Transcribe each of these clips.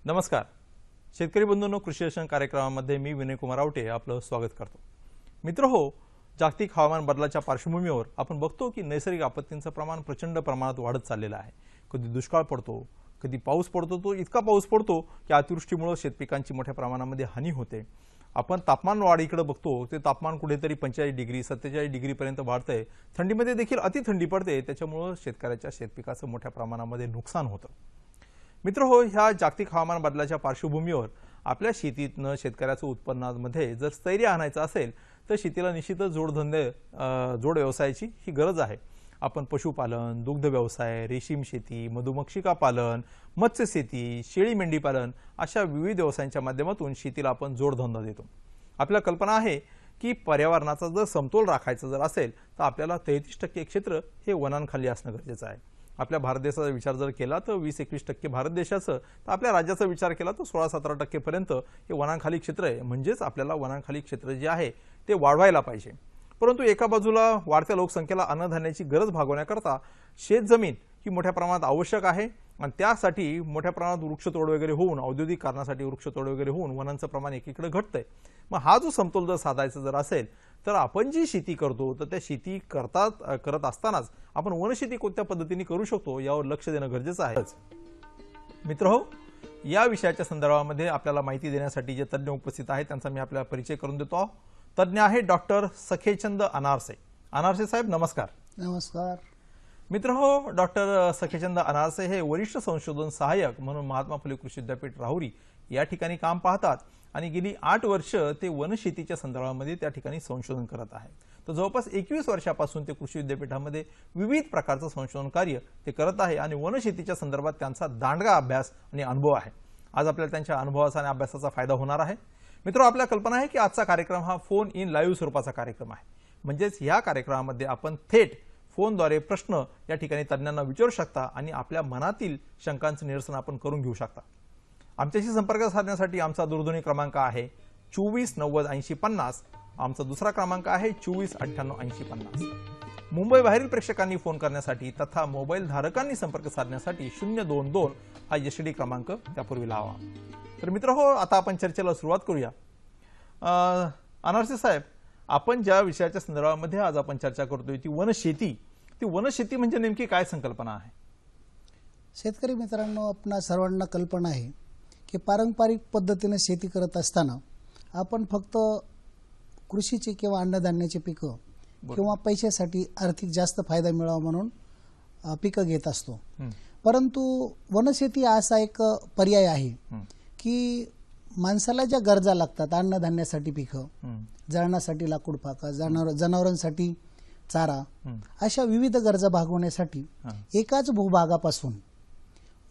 नमस्कार शेतकरी बंधूंनो, कृषी दर्शन कार्यक्रमामध्ये मी विनय कुमार आवटे आपलं स्वागत करतो। मित्रहो, जागतिक हवामान बदलाच्या पार्श्वभूमीवर आपण बघतो की नैसर्गिक आपत्तींचं प्रमाण प्रचंड प्रमाणात वाढत चाललेलं आहे। कधी दुष्काळ पडतो, कधी पाऊस पडतो, तो इतका पाऊस पडतो की अतिवृष्टीमुळे शेतपिकांची मोठ्या प्रमाणामध्ये हानी होते। आपण तापमान वाढीकडे बघतो, ते तापमान कुठेतरी 45 डिग्री 47 डिग्री पर्यंत वाढतंय। थंडीमध्ये देखील अति थंडी पडते, त्याच्यामुळे शेतकऱ्याच्या शेतपिकाचं मोठ्या प्रमाणामध्ये नुकसान होतं। मित्रहो, ह्या जागतिक हवामान बदलाच्या पार्श्वभूमीवर आपल्या शेतीतनं शेतकऱ्याचं उत्पन्नामध्ये जर स्थैर्य आणायचं असेल तर शेतीला निश्चितच जोड व्यवसायाची ही गरज आहे। आपण पशुपालन, दुग्ध व्यवसाय, रेशीम शेती, मधुमक्षिका पालन, मत्स्य शेती, शेळी मेंढी पालन अशा विविध व्यवसायांच्या माध्यमातून शेतीला आपण जोडधंदा देतो। आपल्याला कल्पना आहे की पर्यावरणाचा जर समतोल राखायचा जर असेल तर आपल्याला 33% क्षेत्र हे वनांखाली असणं गरजेचं आहे। आपल्या भारत देशाचा विचार जर केला तर 20-21% भारत देशाचं, तर आपल्या राज्याचा विचार केला तर 16-17% पर्यंत हे वनांखाली क्षेत्र आहे। म्हणजेच आपल्याला वनांखाली क्षेत्र जे आहे ते वाढवायला पाहिजे। परंतु एका बाजूला वाढत्या लोकसंख्येला अन्नधान्याची गरज भागवण्याकरता शेतजमीन ही मोठ्या प्रमाणात आवश्यक आहे आणि त्यासाठी मोठ्या प्रमाणात वृक्षतोड वगैरे होऊन, औद्योगिक कारणासाठी वृक्षतोड वगैरे होऊन वनांचं प्रमाण एकीकडे घटतंय। मग हा जो समतोल जर साधायचा जर असेल तर आपण जी शेती करतो तर त्या शेती करत असतानाच आपण वनशेती कोणत्या पद्धतीने करू शकतो यावर लक्ष देणं गरजेचं आहे। मित्रहो, या विषयाच्या संदर्भामध्ये आपल्याला माहिती देण्यासाठी जे तज्ञ उपस्थित आहेत त्यांचा मी आपल्याला परिचय करून देतो। तज्ञ आहे डॉक्टर सखेचंद अनारसे। अनारसे साहेब नमस्कार। नमस्कार मित्रहो, डॉक्टर सखेचंद अनारसे हे वरिष्ठ संशोधन सहाय्यक म्हणून महात्मा फुले कृषी विद्यापीठ राहुरी या ठिकाणी काम पाहतात आणि गेली 8 वर्ष ते वनशेतीच्या संदर्भामध्ये त्या ठिकाणी संशोधन करत आहेत। तर जवळपास 21 वर्षापासून ते कृषी विद्यापीठामध्ये विविध प्रकारचं संशोधन कार्य ते करत आहे आणि वनशेतीच्या संदर्भात त्यांचा दांडगा अभ्यास आणि अनुभव आहे। आज आपल्याला त्यांच्या अनुभवाचा आणि अभ्यासाचा फायदा होणार आहे। मित्रो, आपल्या कल्पना आहे की आजचा कार्यक्रम हा फोन इन लाईव्ह स्वरूपाचा कार्यक्रम आहे। म्हणजेच या कार्यक्रमामध्ये आपण थेट फोनद्वारे प्रश्न या ठिकाणी तज्ञांना विचारू शकता आणि आपल्या मनातील शंकांचं निरसन आपण करून घेऊ शकता। आमच्याशी संपर्क साधण्यासाठी आमचा दूरध्वनी क्रमांक आहे 24 90 80 50। आमचा दुसरा क्रमांक आहे 24 98 80 50। मुंबई बाहेरील प्रेक्षकांनी फोन करण्यासाठी तथा मोबाईल धारकांनी संपर्क साधण्यासाठी 022 हा एसटीडी क्रमांक त्यापूर्वी लावा। तर मित्रहो, आता आपण चर्चेला सुरुवात करूया। अनारसे साहेब, आपण ज्या विषयाच्या संदर्भामध्ये आज आपण चर्चा करतोय ती वनशेती, ती वनशेती म्हणजे नेमकी काय संकल्पना आहे? शेतकरी मित्रांनो, आपणा सर्वांना कल्पना आहे की पारंपरिक पद्धतीने शेती करत असताना आपण फक्त कृषीची किंवा अन्नधान्याची पिकं किंवा पैशासाठी आर्थिक जास्त फायदा मिळावा म्हणून पिकं घेत असतो। परंतु वनशेती असा एक पर्याय आहे की माणसाला ज्या गरजा लागतात, अन्नधान्यासाठी पिकं, जळणासाठी लाकूड फाका, जनावरांसाठी चारा, अशा विविध गरजा भागवण्यासाठी एकाच भूभागापासून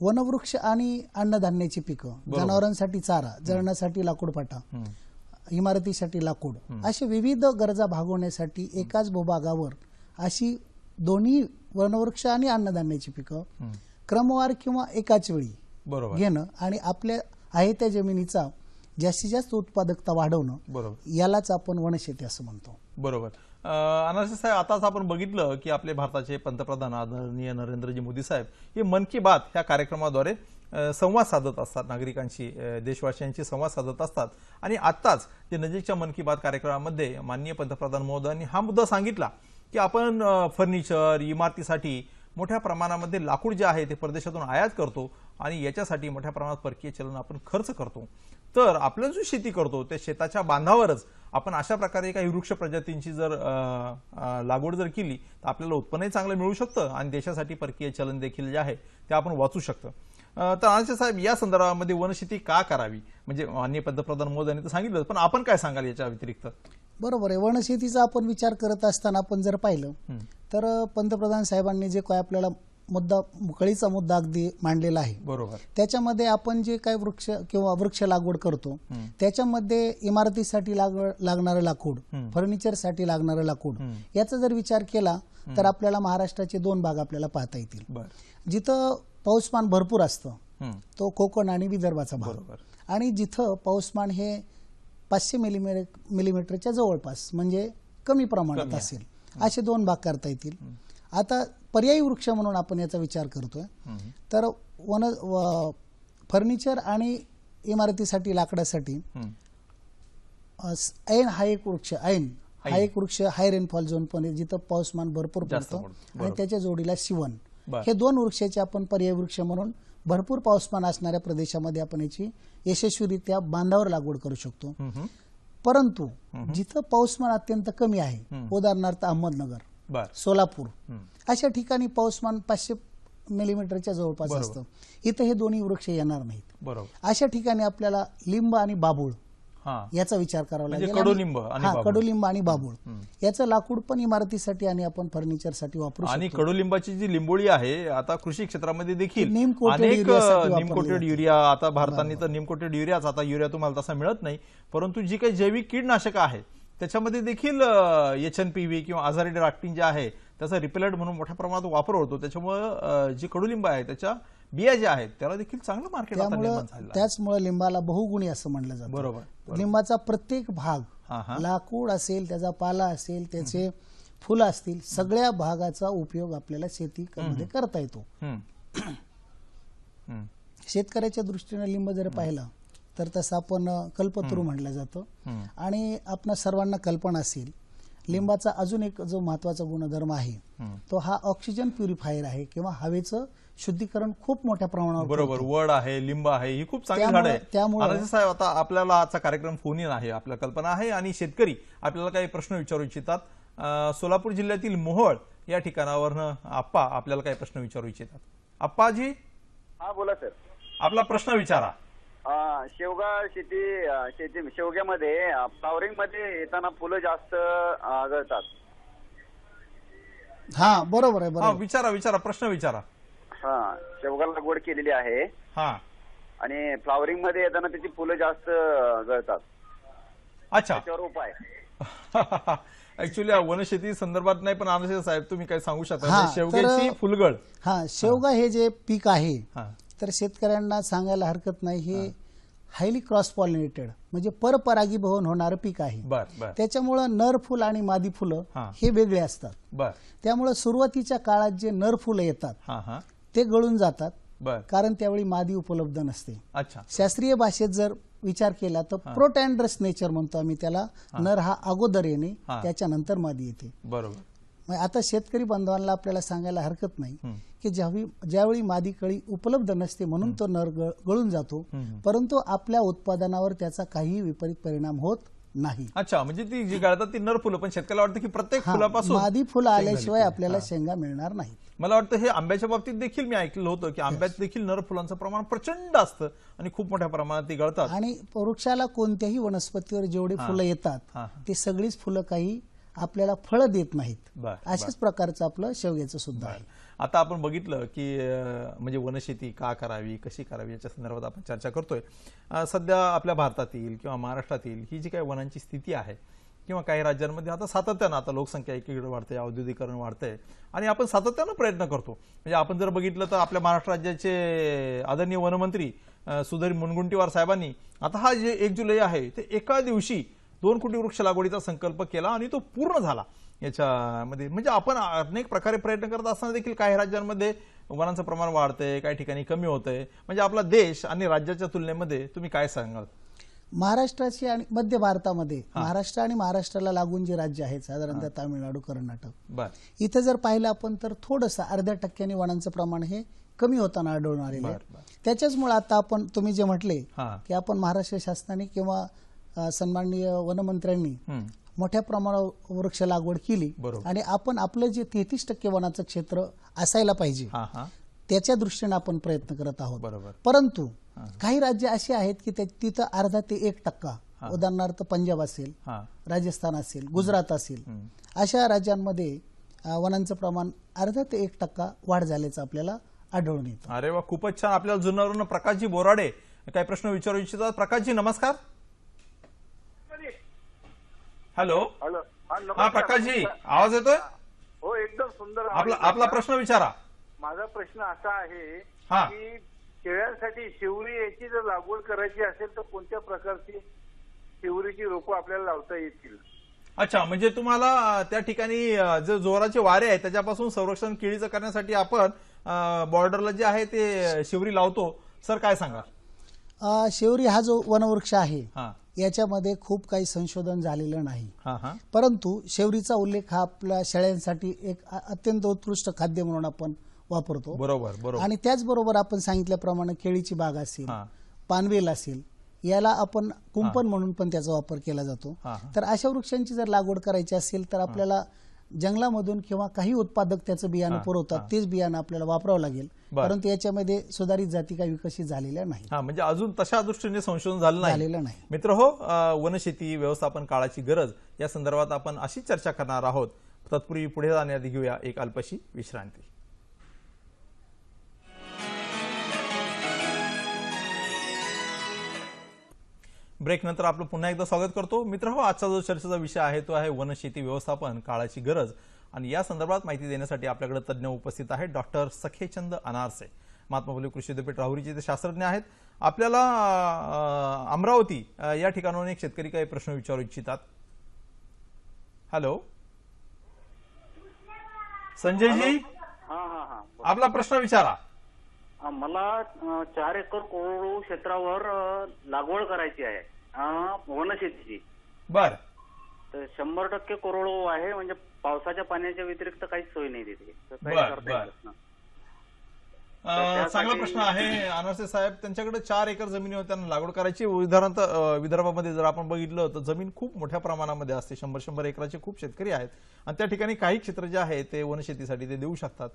वनवृक्ष आणि अन्नधान्याची पिकं, जनावरांसाठी चारा, जळणासाठी लाकूड फाटा, इमारतीसाठी लाकूड, अशा विविध गरजा भागवण्यासाठी एकाच भूभागावर अशी दोन्ही वनवृक्ष आणि अन्नधान्याची पिकं क्रमवार किंवा एकाच वेळी घेणं आणि आपल्या आहे त्या जमिनीचा जास्तीत जास्त उत्पादकता वाढवणं, यालाच आपण वनशेती असं म्हणतो। बरोबर। अनारसे साहेब, आताच आपण बघितलं की आपले भारताचे पंतप्रधान आदरणीय नरेंद्रजी मोदी साहेब हे मन की बात ह्या कार्यक्रमाद्वारे संवाद साधत असतात, नागरिकांशी, देशवासियांशी संवाद साधत असतात। आणि आत्ताच जे नजीकच्या मन की बात कार्यक्रमामध्ये माननीय पंतप्रधान महोदयांनी हा मुद्दा सांगितला की आपण फर्निचर, इमारतीसाठी मोठ्या प्रमाणामध्ये लाकूड जे आहे ते परदेशातून आयात करतो आणि याच्यासाठी मोठ्या प्रमाणात परकीय चलन आपण खर्च करतो। तर आपण जो शेती करतो त्या शेताच्या बांधावरच आपण अशा प्रकारे काही वृक्ष प्रजातींची जर लागवड जर केली तर आपल्याला उत्पन्नही चांगलं मिळू शकतं आणि देशासाठी परकीय चलन देखील जे आहे ते आपण वाचू शकतं। तर अनारसे साहेब, या संदर्भामध्ये वनशेती का करावी, म्हणजे माननीय पंतप्रधान मोदयांनी तर सांगितलं, पण आपण काय सांगाल याच्या व्यतिरिक्त? बरोबर आहे। वनशेतीचा आपण विचार करत असताना आपण जर पाहिलं तर पंतप्रधान साहेबांनी जे काय आपल्याला मुद्दा, कळीचा मुद्दा अगदी मांडलेला आहे, बरोबर, त्याच्यामध्ये आपण जे काय वृक्ष किंवा वृक्ष लागवड करतो त्याच्यामध्ये इमारतीसाठी लागणारं लाकूड, फर्निचरसाठी लागणारं लाकूड, याचा जर विचार केला तर आपल्याला महाराष्ट्राचे 2 भाग आपल्याला पाहता येतील। जिथं पाऊसमान भरपूर असतं तो कोकण आणि विदर्भाचा भाग, आणि जिथं पाऊसमान हे 500 मिलीमीटरच्या जवळपास म्हणजे कमी प्रमाणात असेल असे 2 भाग करता येतील। आता पर्यायी वृक्ष म्हणून आपण याचा विचार करतोय तर फर्निचर आणि इमारतीसाठी लाकडासाठी हम्म. ऐन हा एक वृक्ष हाय रेनफॉल झोन पण आहे, जिथं पाऊसमान भरपूर जास्त पडतं. पडतं. आणि बरोबर. त्याच्या जोडीला शिवण, बर. हे दोन वृक्षाचे आपण पर्याय वृक्ष म्हणून भरपूर पाऊसमान असणाऱ्या प्रदेशामध्ये आपण याची यशस्वीरित्या बांधावर लागवड करू शकतो. हम्म. परंतु जिथं पाऊसमान अत्यंत कमी आहे, उदाहरणार्थ अहमदनगर, बर. सोलापूर, हम्म. अशा ठिकाणी पाऊसमान 500 मिलीमीटरच्या जवळपास बरोबर. असतं. इथं हे दोन्ही वृक्ष येणार नाहीत. बरोबर. अशा ठिकाणी आपल्याला लिंब आणि बाभूळ हा याचा विचार करावा म्हणजे लागेल. कडुलिंब आणि बाभूळ. कडुलिंब आणि बाभूळ याचं लाकूड पण इमारतीसाठी आणि आपण फर्निचरसाठी वापरू आणि शकतो. कडुलिंबाची जी लिंबोळी आहे आता कृषी क्षेत्रामध्ये देखील नीम कोटेड अनेक युरियासाठी वापरली नीम कोटेड जाते. युरिया, आता भारताने तर नीम कोटेड युरियाच, आता युरिया तुम्हाला तसा मिळत नाही, परंतु जी काही जैविक कीडनाशक आहे त्याच्यामध्ये देखील HNPV किंवा आझारिडर ॲक्टिन जे आहे त्याचा रिपेलंट म्हणून मोठ्या प्रमाणात वापर होतो. त्याच्यामुळे जी कडुलिंब आहे त्याच्या बिया ज्या आहेत त्याला देखील चांगलं मार्केट आता त्यामुळं निर्माण झालेलं आहे. त्याचमुळे लिंबाला बहुगुणी असं म्हणलं जातं. बरोबर. लिंबाचा प्रत्येक भाग, हा, हा. लाकूड असेल, त्याचा पाला असेल, त्याचे फुलं असतील, सगळ्या भागाचा उपयोग आपल्याला शेतीमध्ये करता येतो. हम्म. हम्म. शेतकऱ्याच्या दृष्टीने लिंब जर पाहिलं तर तसं आपण कल्पतरू म्हटलं जातं. हम्म. आणि आपणा सर्वांना कल्पना असेल, लिंबाचा अजून एक जो महत्वाचा गुणधर्म आहे तो हा ऑक्सिजन प्युरिफायर आहे, किंवा हवेचं शुद्धीकरण खूप मोठ्या प्रमाणावर बरोबर. करतो. वड आहे, लिंब आहे, ही खूप चांगली त्यामुळे- झाड आहे. त्यामुळे- आनंद साहेब, आता आपल्याला आजचा कार्यक्रम फोन इन आहे, आपल्या कल्पना आहे आणि शेतकरी आपल्याला काही प्रश्न विचारू इच्छितात. सोलापूर जिल्ह्यातील मोहोळ या ठिकाणावरनं आप्पा आपल्याला काही प्रश्न विचारू इच्छितात. आप्पाजी, हा बोला सर. आपला प्रश्न विचारा. शेवगा शेवग्यामध्ये फ्लॉवरिंग मध्ये येताना फुलं जास्त गळतात. हा बरोबर आहे. हा, बरोबर. विचारा प्रश्न विचारा. हा, शेवगा लागवड केलेली आहे हा, आणि फ्लॉवरिंग मध्ये येताना त्याची फुलं जास्त गळतात. अच्छा. त्याच्यावर उपाय. ऍक्च्युली वनशेती संदर्भात नाही, पण आनंद साहेब तुम्ही काय सांगू शकता? हा, म्हणजे शेवग्याची तर- फुलगळ. हा, शेवगा हे जे पीक आहे हा, तर शेतकऱ्यांना सांगायला हरकत नाही, हे हायली क्रॉस पॉलिनेटेड म्हणजे परपरागीभवन होणारं पीक आहे. बर बर त्याच्यामुळं नर फुल आणि मादी फुलं हा. हे वेगळे असतात. बर. त्यामुळं सुरुवातीच्या काळात जे नर फुलं येतात हा हा. ते गळून जातात, बर. कारण त्यावेळी मादी उपलब्ध नसते. अच्छा. शास्त्रीय भाषेत जर विचार केला तर प्रोटँड्रस नेचर म्हणतो आम्ही त्याला. नर हा अगोदर येणे, हा. त्याच्यानंतर मादी येते. बरोबर. मग आता शेतकरी बांधवांना आपल्याला सांगायला हरकत नाही की ज्यावेळी मादी कळी उपलब्ध नसते म्हणून तो नर गळून जातो, परंतु आपल्या उत्पादनावर त्याचा काही विपरीत परिणाम होत नाही. अच्छा, म्हणजे ती जी गळतात ती नर फुलं, पण शेतकऱ्याला वाटतं की प्रत्येक हा, फुलापासून मादी फुलं शेंगा आल्याशिवाय निघते. आपल्याला हा. शेंगा मिळणार नाही. मला वाटतं हे आंब्याच्या बाबतीत देखील मी ऐकलं होतं की आंब्यात देखील नर फुलांचं प्रमाण प्रचंड असतं आणि खूप मोठ्या प्रमाणात ती गळतात. आणि वृक्षाला कोणत्याही वनस्पतीवर जेवढे फुलं येतात हा. ते सगळीच फुलं काही आपल्याला फळं देत नाहीत. बर, अशाच प्रकारचं आपलं शेवग्याचं सुद्धा आहे. आता आपण बघितलं की म्हणजे वनशेती का करावी, कशी करावी याच्या संदर्भात आपण चर्चा करतोय. सध्या आपल्या भारतातील किंवा महाराष्ट्रातील ही जी काही वनांची स्थिती आहे किंवा काही राज्यांमध्ये आता सातत्यानं आता लोकसंख्या एकीकडे वाढते, औद्योगिकरण वाढतंय आणि आपण सातत्यानं प्रयत्न करतो. म्हणजे आपण जर बघितलं तर आपल्या महाराष्ट्र राज्याचे आदरणीय वनमंत्री सुधीर मुनगंटीवार साहेबांनी आता हा जे 1 जुलै आहे ते एका दिवशी 2 कोटी वृक्ष लागवडीचा संकल्प केला आणि तो पूर्ण झाला. याच्यामध्ये म्हणजे आपण अनेक प्रकारे प्रयत्न करत असताना देखील काही राज्यांमध्ये वनांचं प्रमाण वाढतंय, काही ठिकाणी कमी होतंय. म्हणजे आपला देश आणि राज्याच्या तुलनेमध्ये तुम्ही काय सांगाल? महाराष्ट्राची आणि मध्य भारतामध्ये महाराष्ट्र आणि महाराष्ट्राला लागून जे राज्य आहेत साधारणतः तामिळनाडू, कर्नाटक, बर. इथं जर पाहिलं आपण तर थोडंसं अर्ध्या टक्क्याने वनांचं प्रमाण हे कमी होताना आढळून आलेलं आहे. त्याच्याचमुळे आता आपण तुम्ही जे म्हटले हा. की आपण महाराष्ट्र शासनाने किंवा सन्माननीय वनमंत्र्यांनी मोठ्या प्रमाणावर वृक्ष लागवड केली बरोबर. आणि आपण आपलं जे 33% वनाचं क्षेत्र असायला पाहिजे हा हा. त्याच्या दृष्टीने आपण प्रयत्न करत आहोत. बरोबर. परंतु काही राज्य अशी आहेत की तिथं अर्धा ते 1%, उदाहरणार्थ पंजाब असेल, हा. राजस्थान असेल, गुजरात असेल, अशा राज्यांमध्ये वनांचं प्रमाण अर्धा ते 1% वाढ झाल्याचं आपल्याला आढळून येतं. अरे वा, खूपच छान. आपल्याला जुन्नरवरून प्रकाशजी बोराडे काही प्रश्न विचारू इच्छितात. प्रकाशजी नमस्कार. हॅलो. हॅलो. हा प्रकाशजी, आवाज येतोय? हो, एकदम सुंदर. आपला प्रश्न विचारा. माझा प्रश्न असा आहे हा. की केळ्यांसाठी शिवरी याची जर लागवड करायची असेल तर कोणत्या प्रकारची शिवरीची रोपं आपल्याला लावता येतील? अच्छा, म्हणजे तुम्हाला त्या ठिकाणी जे जोराचे वारे आहेत त्याच्यापासून संरक्षण केळीचं करण्यासाठी आपण बॉर्डरला जे आहे ते शिवरी लावतो. सर काय सांगा? शेवरी हा जो वनवृक्ष आहे हा याच्यामध्ये खूप काही संशोधन झालेलं नाही, हा हा परंतु शेवरीचा उल्लेख हा आपल्या शेळ्यांसाठी एक अत्यंत उत्कृष्ट खाद्य म्हणून आपण वापरतो. बरोबर बरोबर. आणि त्याचबरोबर आपण सांगितल्याप्रमाणे केळीची बाग असेल, हा पानवेल असेल, याला आपण कुंपण म्हणून पण त्याचा वापर केला जातो. हा तर अशा वृक्षांची जर लागवड करायची असेल तर आपल्याला जंगलामधून किंवा काही उत्पादक त्याचं बियाणं पुरवतात तेच बियाणं आपल्याला वापरावं लागेल, बरं. परंतु याच्यामध्ये सुधारित जाती काही विकसित झालेल्या नाही, हा म्हणजे अजून तशा दृष्टीने संशोधन झालं नाही. झालेलं नाही. मित्र हो, वनशेती व्यवस्थापन काळाची गरज या संदर्भात आपण अशी चर्चा करणार आहोत. तत्पूर्वी पुढे जाण्याआधी घेऊया एक अल्पशी विश्रांती. ब्रेक नंतर आपलं पुन्हा एकदा स्वागत करतो. मित्र हो, आजचा जो चर्चेचा विषय आहे तो आहे वनशेती व्यवस्थापन काळाची गरज. आणि या संदर्भात माहिती देण्यासाठी आपल्याकडे तज्ज्ञ उपस्थित आहेत. डॉक्टर सखेचंद अनारसे, महात्मा फुले कृषी विद्यापीठ राहुरीचे ते शास्त्रज्ञ आहेत. आपल्याला अमरावती या ठिकाणाहून एक शेतकरी काही प्रश्न विचारू इच्छितात. हॅलो संजयजी, हा हा हा आपला प्रश्न विचारा. मला 4 एकर कोरडवाहू क्षेत्रावर लागवड करायची आहे वनशेतीची. बर, तर 100% कोरडवाहू आहे, म्हणजे पावसाच्या पाण्याच्या व्यतिरिक्त काहीच सोय नाही तिथे. तर काही बर, करता बर. येत नाही. चांगला प्रश्न आहे अनारसे साहेब. त्यांच्याकडे 4 एकर जमिनीवर त्यांना लागवड करायची. उदाहरणतः विदर्भामध्ये जर आपण बघितलं तर जमीन खूप मोठ्या प्रमाणामध्ये असते. 100 एकराचे खूप शेतकरी आहेत आणि त्या ठिकाणी काही क्षेत्र जे आहे ते वनशेतीसाठी ते देऊ शकतात.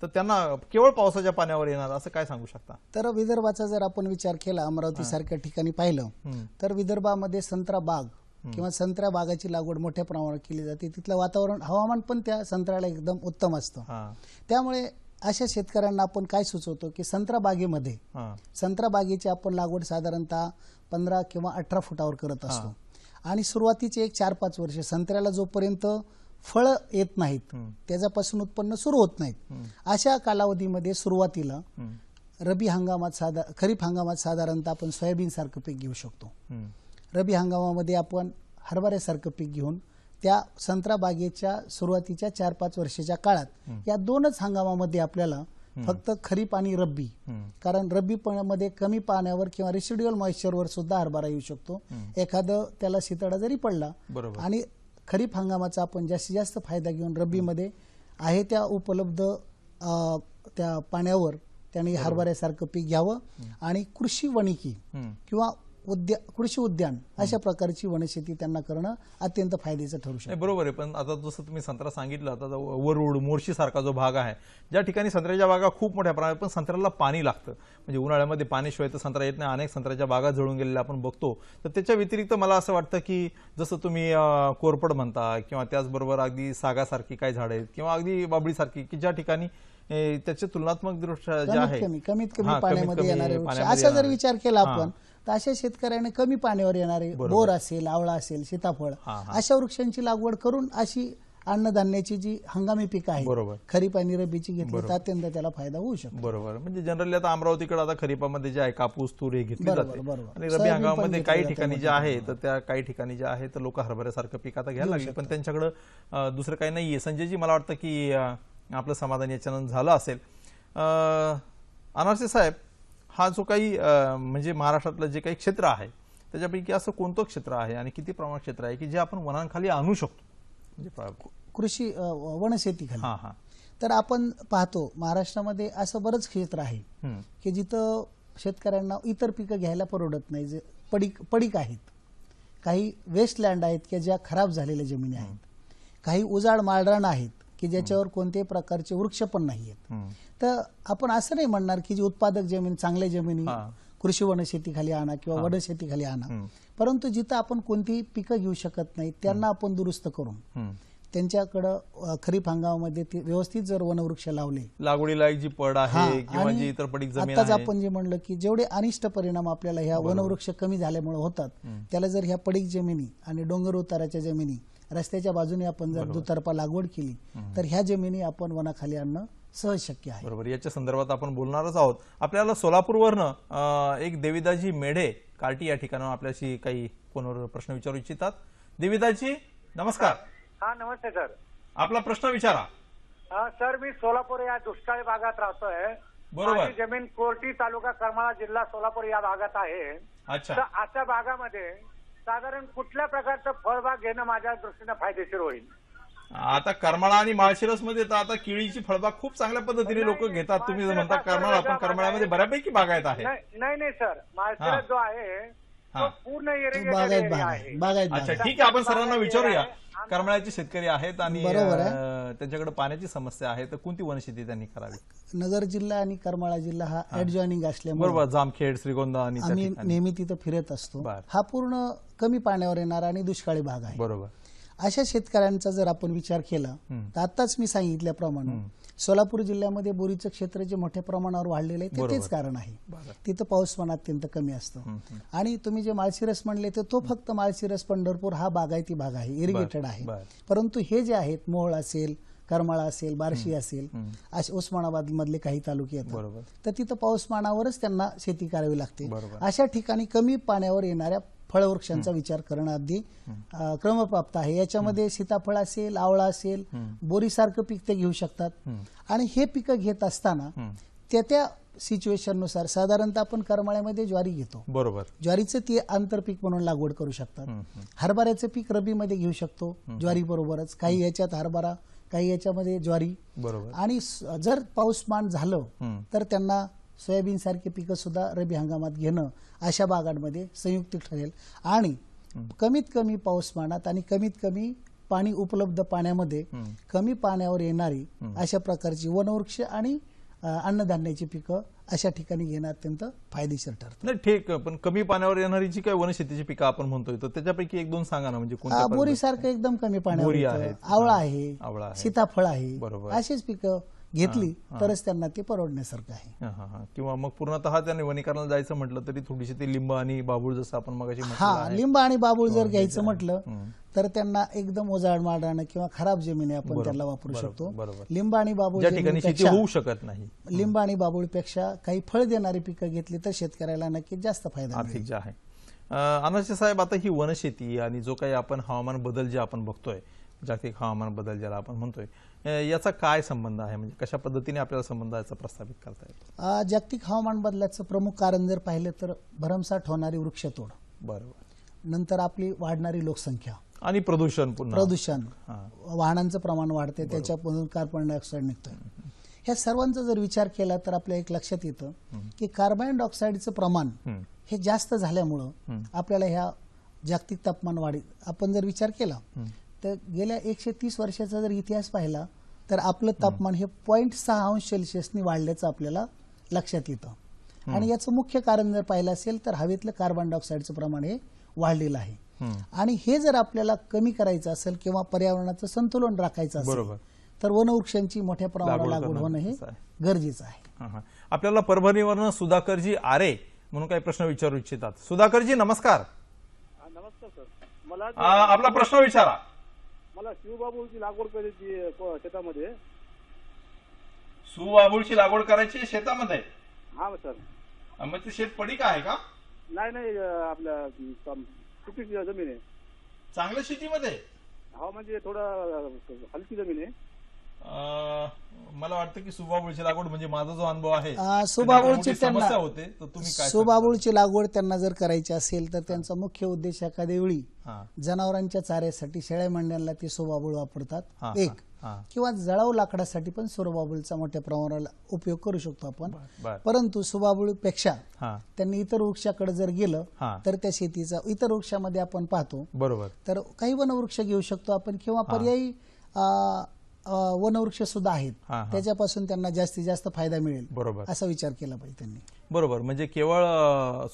तर त्यांना केवळ पावसाच्या पाण्यावर येणार असं काय सांगू शकता? तर विदर्भाचा जर आपण विचार केला, अमरावती सारख्या ठिकाणी पाहिलं तर विदर्भामध्ये संत्रा बाग किंवा संत्रा बागाची लागवड मोठ्या प्रमाणावर केली जाते. तिथलं वातावरण, हवामान पण त्या संत्र्याला एकदम उत्तम असतं. त्यामुळे अशा शेतकऱ्यांना आपण काय सुचवतो की संत्रा बागेमध्ये संत्रा बागेची आपण लागवड साधारणतः 15 किंवा 18 फुटावर करत असतो. आणि सुरुवातीचे एक 4-5 वर्ष संत्र्याला जोपर्यंत फळ येत नाहीत, त्याच्यापासून उत्पन्न सुरू होत नाहीत, अशा कालावधीमध्ये सुरुवातीला रबी हंगामात खरीप हंगामात साधारणतः आपण सोयाबीन सारखं पीक घेऊ शकतो. रबी हंगामामध्ये आपण हरभऱ्यासारखं पीक घेऊन त्या संत्रा बागेच्या सुरुवातीच्या 4-5 वर्षाच्या काळात या 2च हंगामामध्ये आपल्याला फक्त खरीप आणि रब्बी, कारण रब्बी मध्ये कमी पाण्यावर किंवा रेसिड्युअल मॉइश्चरवर सुद्धा हरभरा येऊ शकतो. एखादं त्याला शितळा जरी पडला, आणि खरीप हंगामाचा आपण जास्तीत जास्त फायदा घेऊन रब्बीमध्ये आहे त्या उपलब्ध त्या पाण्यावर त्याने हरभऱ्यासारखं पीक घ्यावं. आणि कृषी वणिकी किंवा कृषी उद्यान अशा प्रकारची वनशेती त्यांना करणं अत्यंत फायद्याचं ठरू शकतं. बरोबर आहे. पण आता जसं तुम्ही संत्रा सांगितलं, आता वरुड मोर्शी सारखा जो भाग आहे ज्या ठिकाणी संत्र्याच्या बागा खूप मोठ्या प्रमाणात, पण संत्र्याला पाणी लागतं. म्हणजे उन्हाळ्यामध्ये पाण्याशिवाय तर संत्रा येत नाही. अनेक संत्र्याच्या बागा जळून गेलेल्या आपण बघतो. तर त्याच्या व्यतिरिक्त मला असं वाटतं की जसं तुम्ही कोरपड म्हणता किंवा त्याचबरोबर अगदी सागासारखी काही झाडं आहेत किंवा अगदी बाबळीसारखी की ज्या ठिकाणी त्याचे तुलनात्मक दृष्ट्या जे आहे कमीत कमी पाण्यामध्ये येणारे वृक्ष, असा जर विचार केला आपण तर अशा शेतकऱ्याने कमी पाण्यावर येणारे बोर असेल, आवळा असेल, सीताफळ अशा वृक्षांची लागवड करून अशी अन्नधान्याची जी हंगामी पिकं आहेत खरीप आणि रब्बीची घेतली तर अत्यंत त्याला फायदा होऊ शकतो. बरोबर. म्हणजे जनरली आता अमरावतीकडे आता खरीपामध्ये जे आहे कापूस, तूर हे घेतली जाते आणि रब्बी हंगामामध्ये काही ठिकाणी जे आहे तर त्या काही ठिकाणी जे आहे तर लोक हरभऱ्यासारखं पीक आता घ्यायला लागले, पण त्यांच्याकडे दुसरं काही नाहीये. संजयजी, मला वाटतं की आपलं समाधान याच्यानं झालं असेल. अनारसे साहेब, हा जो काही म्हणजे महाराष्ट्रातलं जे काही क्षेत्र आहे त्याच्यापैकी असं कोणतं क्षेत्र आहे आणि किती प्रमाणात क्षेत्र आहे की जे आपण वनांखाली आणू शकतो, म्हणजे कृषी वनशेती खाली? तर आपण पाहतो महाराष्ट्रामध्ये असं बरंच क्षेत्र आहे की जिथं शेतकऱ्यांना इतर पिकं घ्यायला परवडत नाही. जे पडीक आहेत, काही वेस्टलँड आहेत की ज्या खराब झालेल्या जमिनी आहेत, काही उजाड माळरान आहेत की ज्याच्यावर कोणत्याही प्रकारचे वृक्ष पण नाही आहेत. तर आपण असं नाही म्हणणार की जी उत्पादक जमीन, चांगल्या जमिनी कृषी वनशेती खाली आणा किंवा वनशेती खाली आणा, परंतु जिथं आपण कोणतीही पिकं घेऊ शकत नाही त्यांना आपण दुरुस्त करून त्यांच्याकडं खरीप हंगामामध्ये ते व्यवस्थित जर वनवृक्ष लावले, लागवडीला जी पड आहे किंवा जी इतर पडीक जमीन आताच आपण जे म्हणलं की जेवढे अनिष्ट परिणाम आपल्याला ह्या वनवृक्ष कमी झाल्यामुळे होतात, त्याला जर ह्या पडीक जमिनी आणि डोंगर उताराच्या जमिनी, रस्त्याच्या बाजूने आपण जर दुतर्फा लागवड केली तर ह्या जमिनी आपण वनाखाली आणणं सहज शक्य आहे. बरोबर. याच्या संदर्भात आपण बोलणारच आहोत. आपल्याला सोलापूरवरनं एक देविदाजी मेढे कार्टी या ठिकाणावर आपल्याशी काही फोनवर प्रश्न विचारू इच्छितात. देविदाजी, नमस्कार. हा, नमस्ते सर. आपला प्रश्न विचारा. सर, मी सोलापूर या दुष्काळी भागात राहतोय बरोबर. माझी जमीन कोर्टी तालुका करमाळा जिल्हा सोलापूर या भागात आहे. अच्छा. तर अशा भागामध्ये साधारण कुठल्या प्रकारचं फळबाग घेणं माझ्या दृष्टीने फायदेशीर होईल? आता करमाळा आणि माळशिरस मध्ये तर आता केळीची फळबाग खूप चांगल्या पद्धतीने लोक घेतात. तुम्ही जर म्हणता करमाळा, पण करमाळ्यामध्ये बऱ्यापैकी बागायत आहे. नाही सर, माळशिरस जो आहे तो पूर्ण इरिगेटेड बागायत एरिया भाग आहे. आहे, बागायत भाग अच्छा, आहे. ठीक आहे. आपण सर्वांना विचारूया. करमाळ्याचे शेतकरी आहेत आणि बरोबर त्यांच्याकडे पाण्याची समस्या आहे, तर कोणती वनशेती त्यांनी करावी? नगर जिल्हा आणि करमाळा जिल्हा हा ऍडजॉइनिंग असल्यामुळे बरोबर. जामखेड, श्रीगोंदा आणि त्या आम्ही ठिकाणी. नेहमी तिथं फिरत असतो. बर. हा पूर्ण कमी पाण्यावर येणारा आणि दुष्काळी भाग आहे. बरोबर. अशा शेतकऱ्यांचा जर आपण विचार केला तर आताच मी सांगितल्याप्रमाणे सोलापूर जिल्ह्यामध्ये बोरीचं क्षेत्र जे मोठ्या प्रमाणावर वाढलेलं आहे ते तेच कारण आहे. तिथं पाऊसमान अत्यंत कमी असतं. आणि तुम्ही जे माळशिरस म्हणले तर तो फक्त माळशिरस पंढरपूर हा बागायती भाग आहे, इरिगेटेड आहे. परंतु हे जे आहेत मोहोळ असेल, करमाळा असेल, बार्शी असेल, असे उस्मानाबाद मधले काही तालुके आहेत, तर तिथं पाऊसमानावरच त्यांना शेती करावी लागते. अशा ठिकाणी कमी पाण्यावर येणाऱ्या फळवृक्षांचा विचार करणं अगदी क्रमप्राप्त आहे. याच्यामध्ये सीताफळ असेल, आवळा असेल, बोरीसारखं पीक ते घेऊ शकतात. आणि हे पिकं घेत असताना त्या सिच्युएशननुसार साधारणतः आपण करमाळ्यामध्ये ज्वारी घेतो. बरोबर. ज्वारीचं ते आंतरपीक म्हणून लागवड करू शकतात. हरभऱ्याचं पीक रबीमध्ये घेऊ शकतो ज्वारी बरोबरच. काही याच्यात हरभरा, काही याच्यामध्ये ज्वारी. बरोबर. आणि जर पाऊसमान झालं तर त्यांना सोयाबीन सारखे पिकं सुद्धा रबी हंगामात घेणं अशा बागांमध्ये संयुक्त ठरेल. आणि कमीत कमी पाऊसमानात आणि कमीत कमी पाणी उपलब्ध पाण्यामध्ये कमी पाण्यावर येणारी अशा प्रकारची वनवृक्ष आणि अन्नधान्याची पिकं अशा ठिकाणी घेणं अत्यंत फायदेशीर ठरतं. नाही, ठीक. पण कमी पाण्यावर येणारी जी काही वनशेतीची पिकं आपण म्हणतोय, तर त्याच्यापैकी एक दोन सांगा ना. म्हणजे कोणत्या? बोरी सारखं एकदम कमी पाण्यावर बोरी येतं. आहे, आवळा आवळा आहे, आहे, सीताफळ आहे. बरोबर. अशीच पिकं घेतली तरच त्यांना ते परवडण्यासारखं आहे. किंवा मग पूर्णतः त्यांनी वनीकरणाला जायचं म्हटलं तरी थोडीशी ते लिंब आणि बाबूळ जसं आपण मगाशी म्हटलं हा, आहे. लिंब आणि बाबूळ जर घ्यायचं म्हटलं तर त्यांना एकदम ओजाड माडानं किंवा खराब जमिनी आपण त्याला वापरू शकतो. लिंब आणि बाबूळ ज्या ठिकाणी शेती होऊ शकत नाही, लिंब आणि बाबूळपेक्षा काही फळ देणारी पिकं घेतली तर शेतकऱ्याला नक्कीच जास्त फायदा आर्थिक जे आहे. अनाशे साहेब, आता ही वनशेती आणि जो काही आपण हवामान बदल जे आपण बघतोय, जागतिक हवामान बदल ज्याला आपण म्हणतोय, याचा काय संबंध आहे? म्हणजे कशा पद्धतीने आपल्याला संबंध याचा प्रस्थापित करता येतो? जागतिक हवामान बदलाचं प्रमुख कारण जर पाहिलं तर भरमसाठ होणारी वृक्षतोड, बरोबर, नंतर आपली वाढणारी लोकसंख्या आणि प्रदूषण, वाहनांचं प्रमाण वाढते, त्याच्यामधून कार्बन डायऑक्साईड निघतोय. ह्या सर्वांचा जर विचार केला तर आपल्या एक लक्षात येतं की कार्बन डायऑक्साईडचं प्रमाण हे जास्त झाल्यामुळं आपल्याला ह्या जागतिक तापमान वाढी आपण जर विचार केला तर गेल्या 130 वर्षाचा जर इतिहास पाहिला तर आपलं तापमान हे 0.6 अंश सेल्सिअसनी वाढल्याचं आपल्याला लक्षात येतं. आणि याचं मुख्य कारण जर पाहिलं असेल तर हवेतलं कार्बन डायऑक्साईडचं प्रमाण हे वाढलेलं आहे. आणि हे जर आपल्याला कमी करायचं असेल किंवा पर्यावरणाचं संतुलन राखायचं असेल तर वनवृक्षांची मोठ्या प्रमाणावर लागवड होणं हे गरजेचं आहे. आपल्याला परभणीवरून सुधाकरजी आरे म्हणून काही प्रश्न विचारू इच्छितात. सुधाकरजी नमस्कार. नमस्कार सर. मला आपला प्रश्न विचारा. मला शिवबाबूची लागवड करायची शेतामध्ये. सुबाबूळची लागवड करायची शेतामध्ये? हा सर. मग ते शेत पडीक आहे का? नाही, आपल्या सुपीक जमीन आहे. चांगल्या शेतीमध्ये? हा, म्हणजे थोडं हलकी जमीन आहे. मला वाटतं की सुबाबूळची लागवड, म्हणजे माझा जो अनुभव आहे, सुबाबूळची समस्या होते, तर तुम्ही काय? सुबाबूळची लागवड त्यांना जर करायची असेल तर त्यांचा मुख्य उद्देश एखाद्या वेळी जनावरांच्या चाऱ्यासाठी शेळ्या मेंढ्यांना ते सुबाबूळ वापरतात एक, किंवा जळाऊ लाकडासाठी पण सुबाबूळचा मोठ्या प्रमाणाला उपयोग करू शकतो आपण. परंतु सुबाबूळपेक्षा त्यांनी इतर वृक्षाकडे जर गेलं तर त्या शेतीचा इतर वृक्षामध्ये आपण पाहतो, बरोबर, तर काही वनवृक्ष घेऊ शकतो आपण किंवा पर्यायी वनवृक्ष सुद्धा आहेत, त्याच्यापासून त्यांना जास्तीत जास्त फायदा मिळेल, बरोबर, असा विचार केला पाहिजे त्यांनी. बरोबर. म्हणजे केवळ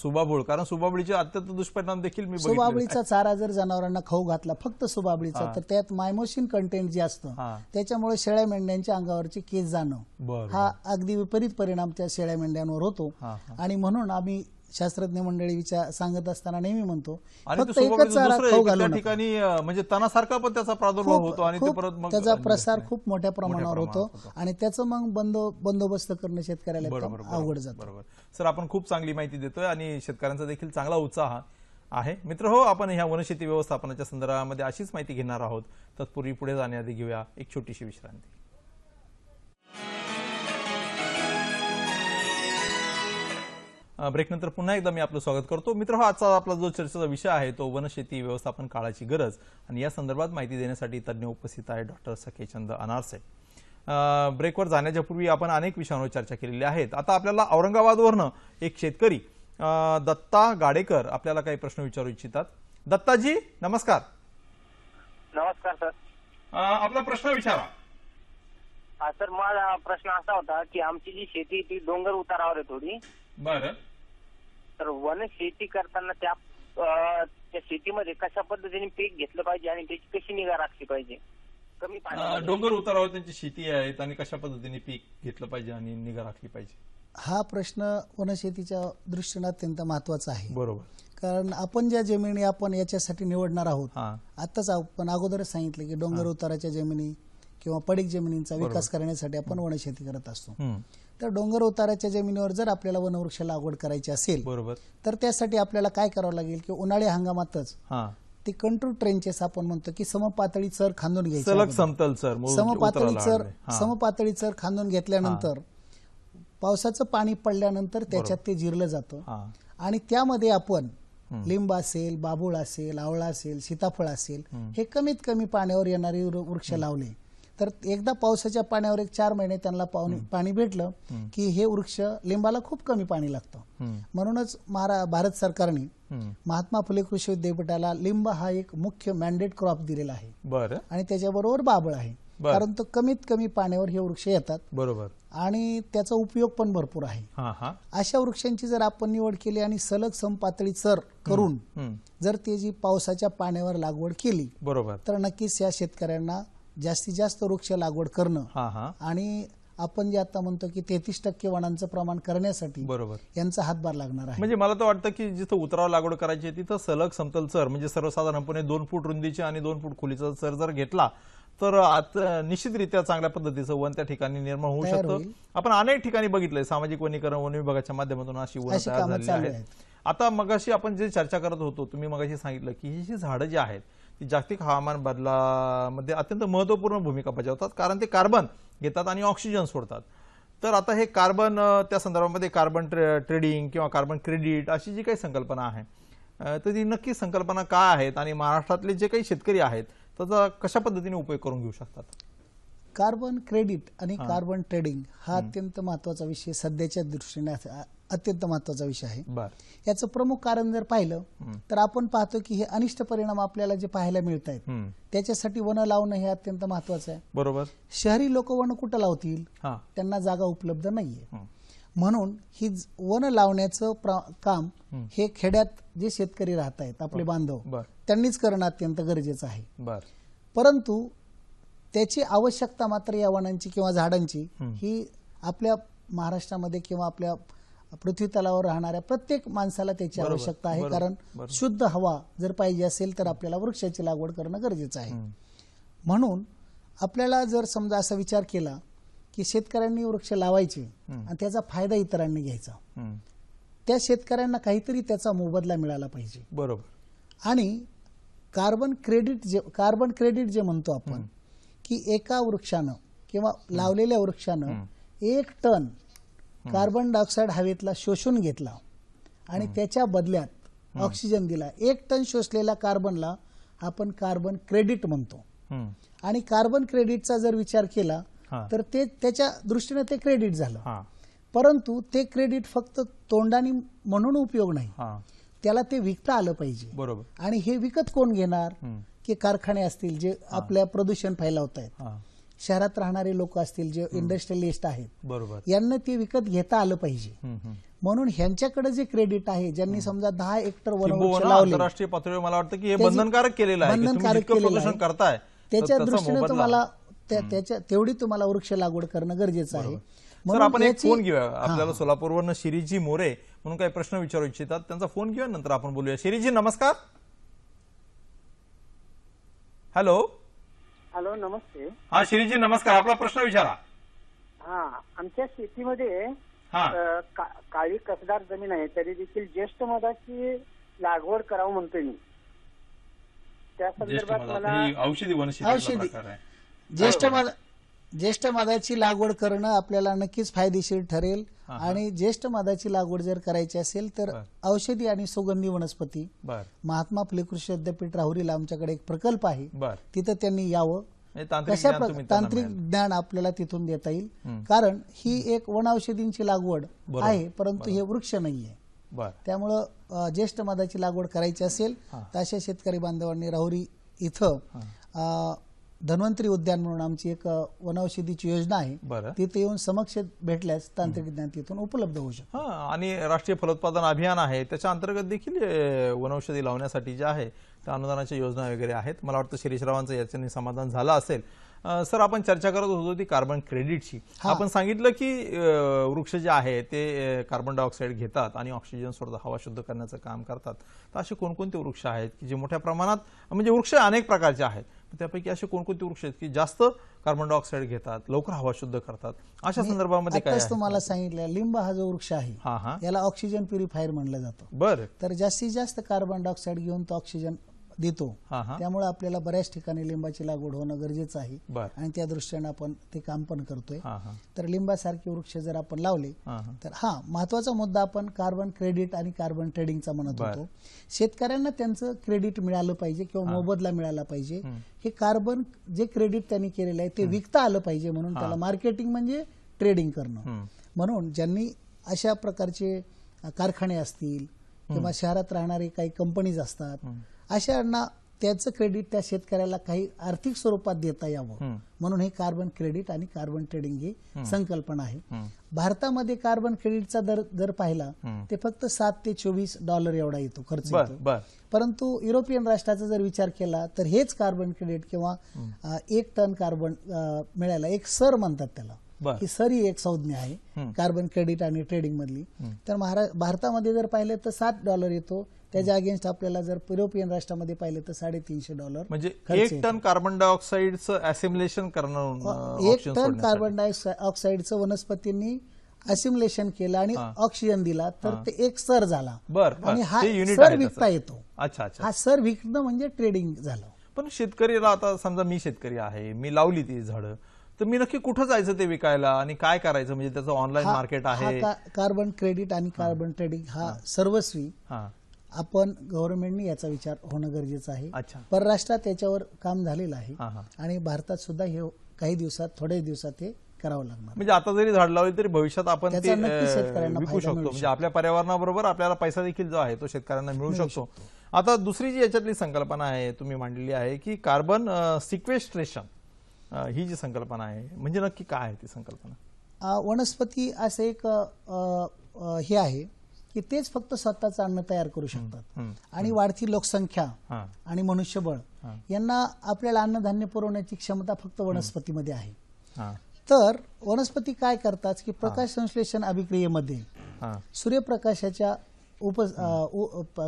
सुबाबूळ, कारण सुबाबळीचे अत्यंत दुष्परिणाम देखील मी सुबाबळीचा चारा जर जनावरांना खाऊ घातला फक्त सुबाबळीचा तर त्यात मायमोसिन कंटेंट जे असतं त्याच्यामुळे शेळ्या मेंढ्यांच्या अंगावरचे केस जाणं हा अगदी विपरीत परिणाम त्या शेळ्या मेंढ्यांवर होतो. आणि म्हणून आम्ही शास्त्रज्ञ मंडळी सांगत असताना नेहमी म्हणतो फक्त एकच चारा खाऊ घालू नका. ठिकाणी म्हणजे तणासारखा पण त्याचा प्रादुर्भाव होतो आणि त्याचा प्रसार खूप मोठ्या प्रमाणावर होतो आणि त्याचं मग बंदोबस्त करणं शेतकऱ्याला अवघड जातं. बरोबर सर, आपण खूप चांगली माहिती देतोय आणि शेतकऱ्यांचा देखील चांगला उत्साह आहे. मित्र हो, आपण ह्या वनशेती व्यवस्थापनाच्या संदर्भामध्ये अशीच माहिती घेणार आहोत. तत्पूर्वी पुढे जाण्याआधी घेऊया एक छोटीशी विश्रांती. ब्रेकनंतर पुन्हा एकदा मी आपलं स्वागत करतो. मित्र, हा आजचा आपला जो चर्चेचा विषय आहे तो वनशेती व्यवस्थापन काळाची गरज, आणि या संदर्भात माहिती देण्यासाठी तज्ज्ञ उपस्थित आहे डॉक्टर सखेचंद अनारसे. ब्रेकवर जाण्याच्या पूर्वी आपण अनेक विषयांवर चर्चा केलेली आहेत. आता आपल्याला औरंगाबादवरनं एक शेतकरी दत्ता गाडेकर आपल्याला काही प्रश्न विचारू इच्छितात. दत्ताजी नमस्कार. नमस्कार सर. आपला प्रश्न विचारा. सर, माझा प्रश्न असा होता की आमची जी शेती ती डोंगर उतारावर आहे थोडी. बरं. तर वन शेती करताना त्या शेतीमध्ये कशा पद्धतीने पीक घेतलं पाहिजे आणि त्याची कशी निगा राखली पाहिजे? कमी पाणी डोंगर उतारावर त्यांची शेती आहे आणि कशा पद्धतीने पीक घेतलं पाहिजे आणि निगा राखली पाहिजे? हा प्रश्न वनशेतीच्या दृष्टीने अत्यंत महत्वाचा आहे. बरोबर. कारण आपण ज्या जमिनी आपण याच्यासाठी निवडणार आहोत, हा. आताच आपण अगोदरच सांगितलं की डोंगर उताराच्या जमिनी किंवा पडीक जमिनींचा विकास करण्यासाठी आपण वनशेती करत असतो. तर डोंगर उताराच्या जमिनीवर जर आपल्याला वनवृक्ष लागवड करायची असेल, बरोबर, तर त्यासाठी आपल्याला काय करावं लागेल की उन्हाळी हंगामातच ती कंट्रोल ट्रेंचेस आपण म्हणतो की समपातळी चर खांदून घ्यायची. सलग समतल चर, समपातळी चर खांदून घेतल्यानंतर पावसाचं पाणी पडल्यानंतर त्याच्यात ते जिरलं जातं आणि त्यामध्ये आपण लिंब असेल, बाबूळ असेल, आवळा असेल, सीताफळ असेल, हे कमीत कमी पाण्यावर येणारे वृक्ष लावले तर एकदा पावसाच्या पाण्यावर 4 महिने त्यांना पाणी भेटलं की हे वृक्ष, लिंबाला खूप कमी पाणी लागतं. म्हणूनच भारत सरकारने महात्मा फुले कृषी विद्यापीठाला लिंब हा एक मुख्य मॅन्डेट क्रॉप दिलेला आहे. बरं. आणि त्याच्याबरोबर बाबळ आहे, कारण तो कमीत कमी पाण्यावर हे वृक्ष येतात. बरोबर. आणि त्याचा उपयोग पण भरपूर आहे. अशा वृक्षांची जर आपण निवड केली आणि सलग समपातळी चर करून जर त्याची पावसाच्या पाण्यावर लागवड केली, बरोबर, तर नक्कीच या शेतकऱ्यांना जास्तीत जास्त वृक्ष लागवड करणं आणि आपण जे आता म्हणतो की 33% वनांचं प्रमाण करण्यासाठी बरोबर यांचा हातभार लागणार आहे. म्हणजे मला तर वाटतं की जिथं उतराव लागवड करायची तिथं सलग समतल चर, म्हणजे सर्वसाधारणपणे 2 फूट रुंदीचे आणि 2 फूट खोलीचा चर जर घेतला तर निश्चितरित्या चांगल्या पद्धतीचं वन त्या ठिकाणी निर्माण होऊ शकतं. आपण अनेक ठिकाणी बघितलंय सामाजिक वनीकरण, वन विभागाच्या माध्यमातून अशी वन तयार झालेली आहेत. आता मगाशी आपण जे चर्चा करत होतो, तुम्ही मगाशी सांगितलं की ही जी झाडं जी आहेत ती जागतिक हवामान बदलामध्ये अत्यंत महत्वपूर्ण भूमिका बजावतात, कारण ते कार्बन घेतात आणि ऑक्सिजन सोडतात. तर आता हे कार्बन, त्या संदर्भामध्ये कार्बन ट्रेडिंग किंवा कार्बन क्रेडिट अशी जी काही संकल्पना आहे, तर ती नक्की संकल्पना काय आहेत आणि महाराष्ट्रातले जे काही शेतकरी आहेत त्याचा कशा पद्धतीने उपयोग करून घेऊ शकतात? कार्बन क्रेडिट आणि कार्बन ट्रेडिंग हा अत्यंत महत्वाचा विषय, सध्याच्या दृष्टीने अत्यंत महत्वाचा विषय आहे. याचं प्रमुख कारण जर पाहिलं तर आपण पाहतो की हे अनिष्ट परिणाम आपल्याला जे पाहायला मिळत आहेत त्याच्यासाठी वन लावणं हे अत्यंत महत्वाचं आहे. बरोबर. शहरी लोक वन कुठं लावतील? त्यांना जागा उपलब्ध नाहीये. म्हणून ही वन लावण्याचं काम हे खेड्यात जे शेतकरी राहत आहेत, आपले बांधव, त्यांनीच करणं अत्यंत गरजेचं आहे. परंतु त्याची आवश्यकता मात्र या वनांची किंवा झाडांची ही आपल्या महाराष्ट्रामध्ये किंवा आपल्या पृथ्वी तलावर राहणाऱ्या प्रत्येक माणसाला त्याची आवश्यकता आहे. कारण शुद्ध हवा जर पाहिजे असेल तर आपल्याला वृक्षाची लागवड करणं गरजेचं आहे. म्हणून आपल्याला जर समजा असा विचार केला की शेतकऱ्यांनी वृक्ष लावायचे आणि त्याचा फायदा इतरांनी घ्यायचा, त्या शेतकऱ्यांना काहीतरी त्याचा मोबदला मिळाला पाहिजे. बरोबर. आणि कार्बन क्रेडिट जे म्हणतो आपण की एका वृक्षानं किंवा लावलेल्या वृक्षानं 1 टन कार्बन डायऑक्साईड हवेतला शोषून घेतला आणि त्याच्या बदल्यात ऑक्सिजन दिला. 1 टन शोषलेल्या कार्बनला आपण कार्बन क्रेडिट म्हणतो. आणि कार्बन क्रेडिटचा जर विचार केला तर ते त्याच्या दृष्टीने ते क्रेडिट झालं. परंतु ते क्रेडिट फक्त तोंडाने म्हणून उपयोग नाही, त्याला ते विकता आलं पाहिजे. बरोबर. आणि हे विकत कोण घेणार? की कारखाने असतील जे आपल्या प्रदूषण फैलावत आहेत, शहरात राहणारे लोक असतील जे इंडस्ट्रियलिस्ट आहेत, बरोबर, यांना ते विकत घेता आलं पाहिजे. म्हणून ह्यांच्याकडे जे क्रेडिट आहे, ज्यांनी समजा 10 हेक्टर वनवृक्ष लावले, आंतरराष्ट्रीय पातळीवर मला वाटतं की हे बंधनकारक केलेलं आहे, त्याच्या दृष्टीने तुम्हाला तेवढी तुम्हाला वृक्ष लागवड करणं गरजेचं आहे. सर, आपण एक फोन घेऊया. आपल्याला सोलापूरवरून शिरीजी मोरे म्हणून काही प्रश्न विचारू इच्छितात, त्यांचा फोन घेऊया, नंतर आपण बोलूया. शिरीजी नमस्कार. हॅलो. हॅलो, नमस्ते. हा शिरीजी नमस्कार, आपला प्रश्न विचारा. आमच्या शेतीमध्ये काळी कसदार जमीन आहे, तरी देखील ज्येष्ठ मधाची लागवड करावं म्हणतोय मी. त्या संदर्भात मला औषधी ज्येष्ठ मध ज्येष्ठ मधाची लागवड करणं आपल्याला नक्कीच फायदेशीर ठरेल आणि ज्येष्ठ मधाची लागवड जर करायची असेल तर औषधी आणि सुगंधी वनस्पती महात्मा फुले कृषी विद्यापीठ राहुरीला आमच्याकडे एक प्रकल्प आहे, तिथं त्यांनी यावं. तांत्रिक ज्ञान आपल्याला तिथून देता येईल, कारण ही एक वनौषधींची लागवड आहे परंतु हे वृक्ष नाहीये. त्यामुळं ज्येष्ठ मधाची लागवड करायची असेल तर अशा शेतकरी बांधवांनी राहुरी इथं धन्वंतरी उद्यान म्हणून आमची एक वनौषधीची योजना आहे, तिथे येऊन समक्ष भेटल्यास तांत्रिक ज्ञान तिथून उपलब्ध होऊ शकतं. आणि राष्ट्रीय फलोत्पादन अभियान आहे त्याच्या अंतर्गत देखील वनौषधी लावण्यासाठी जे आहे त्या अनुदानाच्या योजना वगैरे आहेत. मला वाटतं शिरीषरावांचं याच्याने समाधान झालं असेल. सर, आपण चर्चा करत होतो ती कार्बन क्रेडिटची. आपण सांगितलं की वृक्ष जे आहे ते कार्बन डायऑक्साईड घेतात आणि ऑक्सिजन सोडतात, हवा शुद्ध करण्याचं काम करतात. तर असे कोणकोणते वृक्ष आहेत की जे मोठ्या प्रमाणात, म्हणजे वृक्ष अनेक प्रकारचे आहेत, त्यापैकी असे कोणकोणते वृक्ष आहेत की जास्त कार्बन डायऑक्साईड घेतात, लवकर हवा शुद्ध करतात, अशा संदर्भामध्ये काय आहे? तुम्हाला सांगितलं लिंब हा जो वृक्ष आहे याला ऑक्सिजन प्युरिफायर म्हणलं जातं. बरं. तर जास्तीत जास्त कार्बन डायऑक्साईड घेऊन तो ऑक्सिजन देतो. त्यामुळे आपल्याला बऱ्याच ठिकाणी लिंबाची लागवड होणं गरजेचं आहे आणि त्या दृष्टीने आपण ते काम पण करतोय. तर लिंबासारखे वृक्ष जर आपण लावले तर महत्वाचा मुद्दा आपण कार्बन क्रेडिट आणि कार्बन ट्रेडिंगचा म्हणत होतो. शेतकऱ्यांना त्यांचं क्रेडिट मिळालं पाहिजे किंवा मोबदला मिळाला पाहिजे. हे कार्बन जे क्रेडिट त्यांनी केलेलं आहे ते विकता आलं पाहिजे, म्हणून त्याला मार्केटिंग म्हणजे ट्रेडिंग करणं. म्हणून ज्यांनी अशा प्रकारचे कारखाने असतील किंवा शहरात राहणारे काही कंपनीज असतात, अशांना त्याचं क्रेडिट त्या शेतकऱ्याला काही आर्थिक स्वरूपात देता यावं म्हणून हे कार्बन क्रेडिट आणि कार्बन ट्रेडिंग ही संकल्पना आहे. भारतामध्ये कार्बन क्रेडिटचा दर जर पाहिला ते फक्त $7 ते $24 एवढा येतो, खर्च येतो. परंतु युरोपियन राष्ट्राचा जर विचार केला तर हेच कार्बन क्रेडिट किंवा 1 टन कार्बन मिळायला, एक सर म्हणतात त्याला, ही सरी एक संज्ञा आहे कार्बन क्रेडिट आणि ट्रेडिंग मधली. तर भारतामध्ये जर पाहिलं तर $7 येतो. त्याच्या अगेन्स्ट आपल्याला जर युरोपियन राष्ट्रामध्ये पाहिलं तर $350. म्हणजे 1 टन कार्बन डायऑक्साईडचं असिम्युलेशन करणं, 1 टन कार्बन डायऑक्साईडचं वनस्पतींनी असिम्युलेशन केलं आणि ऑक्सिजन दिला तर ते एक सर झाला आणि हा सर विकता येतो. हा सर विकणं म्हणजे ट्रेडिंग झालं. पण शेतकरीला, आता समजा मी शेतकरी आहे, मी लावली ती झाडं, तर मी नक्की कुठं जायचं ते विकायला आणि काय करायचं? म्हणजे त्याचं ऑनलाईन मार्केट आहे. कार्बन क्रेडिट आणि कार्बन ट्रेडिंग हा सर्वस्वी आपण गव्हर्नमेंटने याचा विचार होणं गरजेचं आहे. परराष्ट्रात त्याच्यावर काम झालेलं आहे आणि भारतात सुद्धा हे काही दिवसात, थोड्या दिवसात हे करावं लागणार. म्हणजे आता जरी झाड लावली तरी भविष्यात आपण ते विकू शकतो. म्हणजे आपल्या पर्यावरणाबरोबर आपल्याला पैसा देखील जो आहे तो शेतकऱ्यांना मिळू शकतो. आता दुसरी जी याच्यातली संकल्पना आहे तुम्ही मांडलेली आहे की कार्बन सिक्वेस्ट्रेशन, ही जी संकल्पना आहे म्हणजे नक्की काय आहे ती संकल्पना? वनस्पती असं एक हे आहे की तेच फक्त स्वतःचं अन्न तयार करू शकतात आणि वाढती लोकसंख्या आणि मनुष्यबळ यांना आपल्याला अन्नधान्य पुरवण्याची क्षमता फक्त वनस्पतीमध्ये आहे. तर वनस्पती काय करतात की प्रकाश संश्लेषण अभिक्रियेमध्ये सूर्यप्रकाशाच्या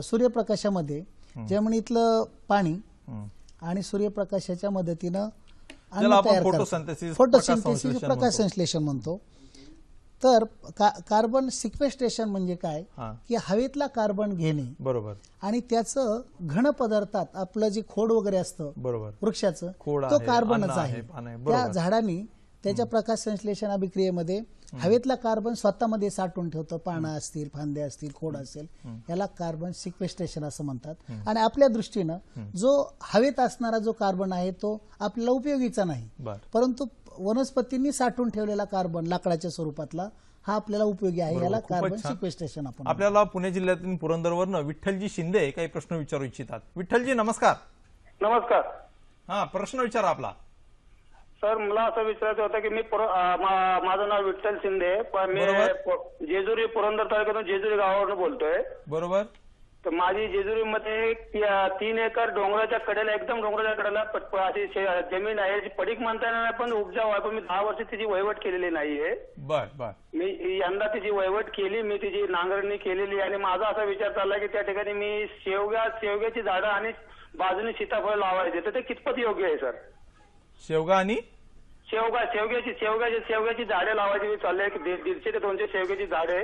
सूर्यप्रकाशामध्ये जमिनीतलं पाणी आणि सूर्यप्रकाशाच्या मदतीनं अन्न तयार करतात. फोटोसिंथेसिस, प्रकाश संश्लेषण म्हणतो. तर कार्बन सिक्वेस्ट्रेशन म्हणजे काय की हवेतला कार्बन घेणे बरोबर आणि त्याचं घन पदार्थात आपलं जे खोड वगैरे असतं बरोबर वृक्षाचं, तो कार्बनच आहे. त्या झाडांनी त्याच्या प्रकाश संश्लेषण अभिक्रियेमध्ये हवेतला कार्बन स्वतःमध्ये साठवून ठेवतं. पानं असतील, फांद्या असतील, खोड असेल, याला कार्बन सिक्वेस्ट्रेशन असं म्हणतात. आणि आपल्या दृष्टीनं जो हवेत असणारा जो कार्बन आहे तो आपल्याला उपयोगीचा नाही, परंतु वनस्पतींनी साठवून ठेवलेला कार्बन लाकडाच्या स्वरूपातला हा आपल्याला उपयोगी आहे. याला कार्बन सिक्वेस्ट्रेशन आपण. आपल्याला पुणे जिल्ह्यातील पुरंदरवरनं विठ्ठलजी शिंदे काही प्रश्न विचारू इच्छितात. विठ्ठलजी नमस्कार. नमस्कार. प्रश्न विचारा आपला. सर, मला असं विचारायचं होतं की माझं नाव विठ्ठल शिंदे, पण मी जेजुरी पुरंदर तालुक्यातून जेजुरी गावावरून बोलतोय. बरोबर. तर माझी जेजुरीमध्ये 3 एकर डोंगराच्या कडेला, एकदम डोंगराच्या कडेला अशी जमीन आहे. पडीक म्हणता येणार नाही पण उपजाऊ आहे, पण मी 10 वर्ष तिची वहिवट केलेली नाहीये. मी यंदा तिची वहिवट केली, मी तिची नांगरणी केलेली आणि माझा असा विचार चालला की त्या ठिकाणी मी शेवग्याची झाडं आणि बाजूने सीताफळ लावायचे, तर ते कितपत योग्य आहे सर? शेवगा आणि शेवग्याची झाडे लावायची मी चालले. 150 ते 200 शेवग्याची झाडे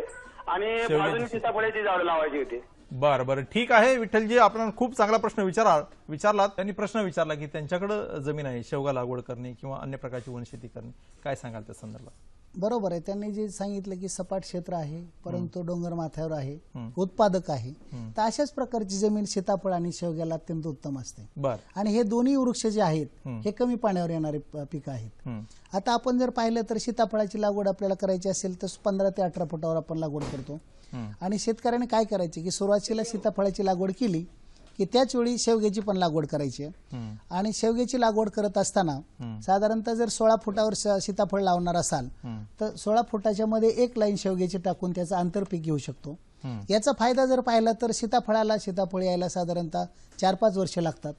आणि बाजूने सीताफळाची झाडं लावायची होती. बरं बरं, ठीक आहे विठ्ठलजी, आपण खूप चांगला प्रश्न विचारलात. त्यांनी प्रश्न विचारला की त्यांच्याकडे जमीन आहे शेवगा लागवड करणे किंवा अन्य प्रकारची वनशेती करणे, काय सांगाल त्या संदर्भात? बरोबर आहे, त्यांनी जे सांगितलं की सपाट क्षेत्र आहे परंतु डोंगर माथ्यावर आहे, उत्पादक आहे, तर अशाच प्रकारची जमीन सीताफळ आणि शेवग्याला अत्यंत उत्तम असते. आणि हे दोन्ही वृक्ष जे आहेत हे कमी पाण्यावर येणारे पिकं आहेत. आता आपण जर पाहिलं तर सीताफळाची लागवड आपल्याला करायची असेल तर 15 ते 18 फुटावर आपण लागवड करतो. आणि शेतकऱ्याने काय करायचे की सुरुवातीला सीताफळाची लागवड केली की त्याच वेळी शेवग्याची पण लागवड करायची. आणि शेवग्याची लागवड करत असताना साधारणतः जर 16 फुटावर सीताफळ लावणार असाल तर 16 फुटाच्या मध्ये एक लाईन शेवग्याची टाकून त्याचा आंतरपीक घेऊ शकतो. याचा फायदा जर पाहिला तर सीताफळ यायला साधारणतः 4-5 वर्ष लागतात.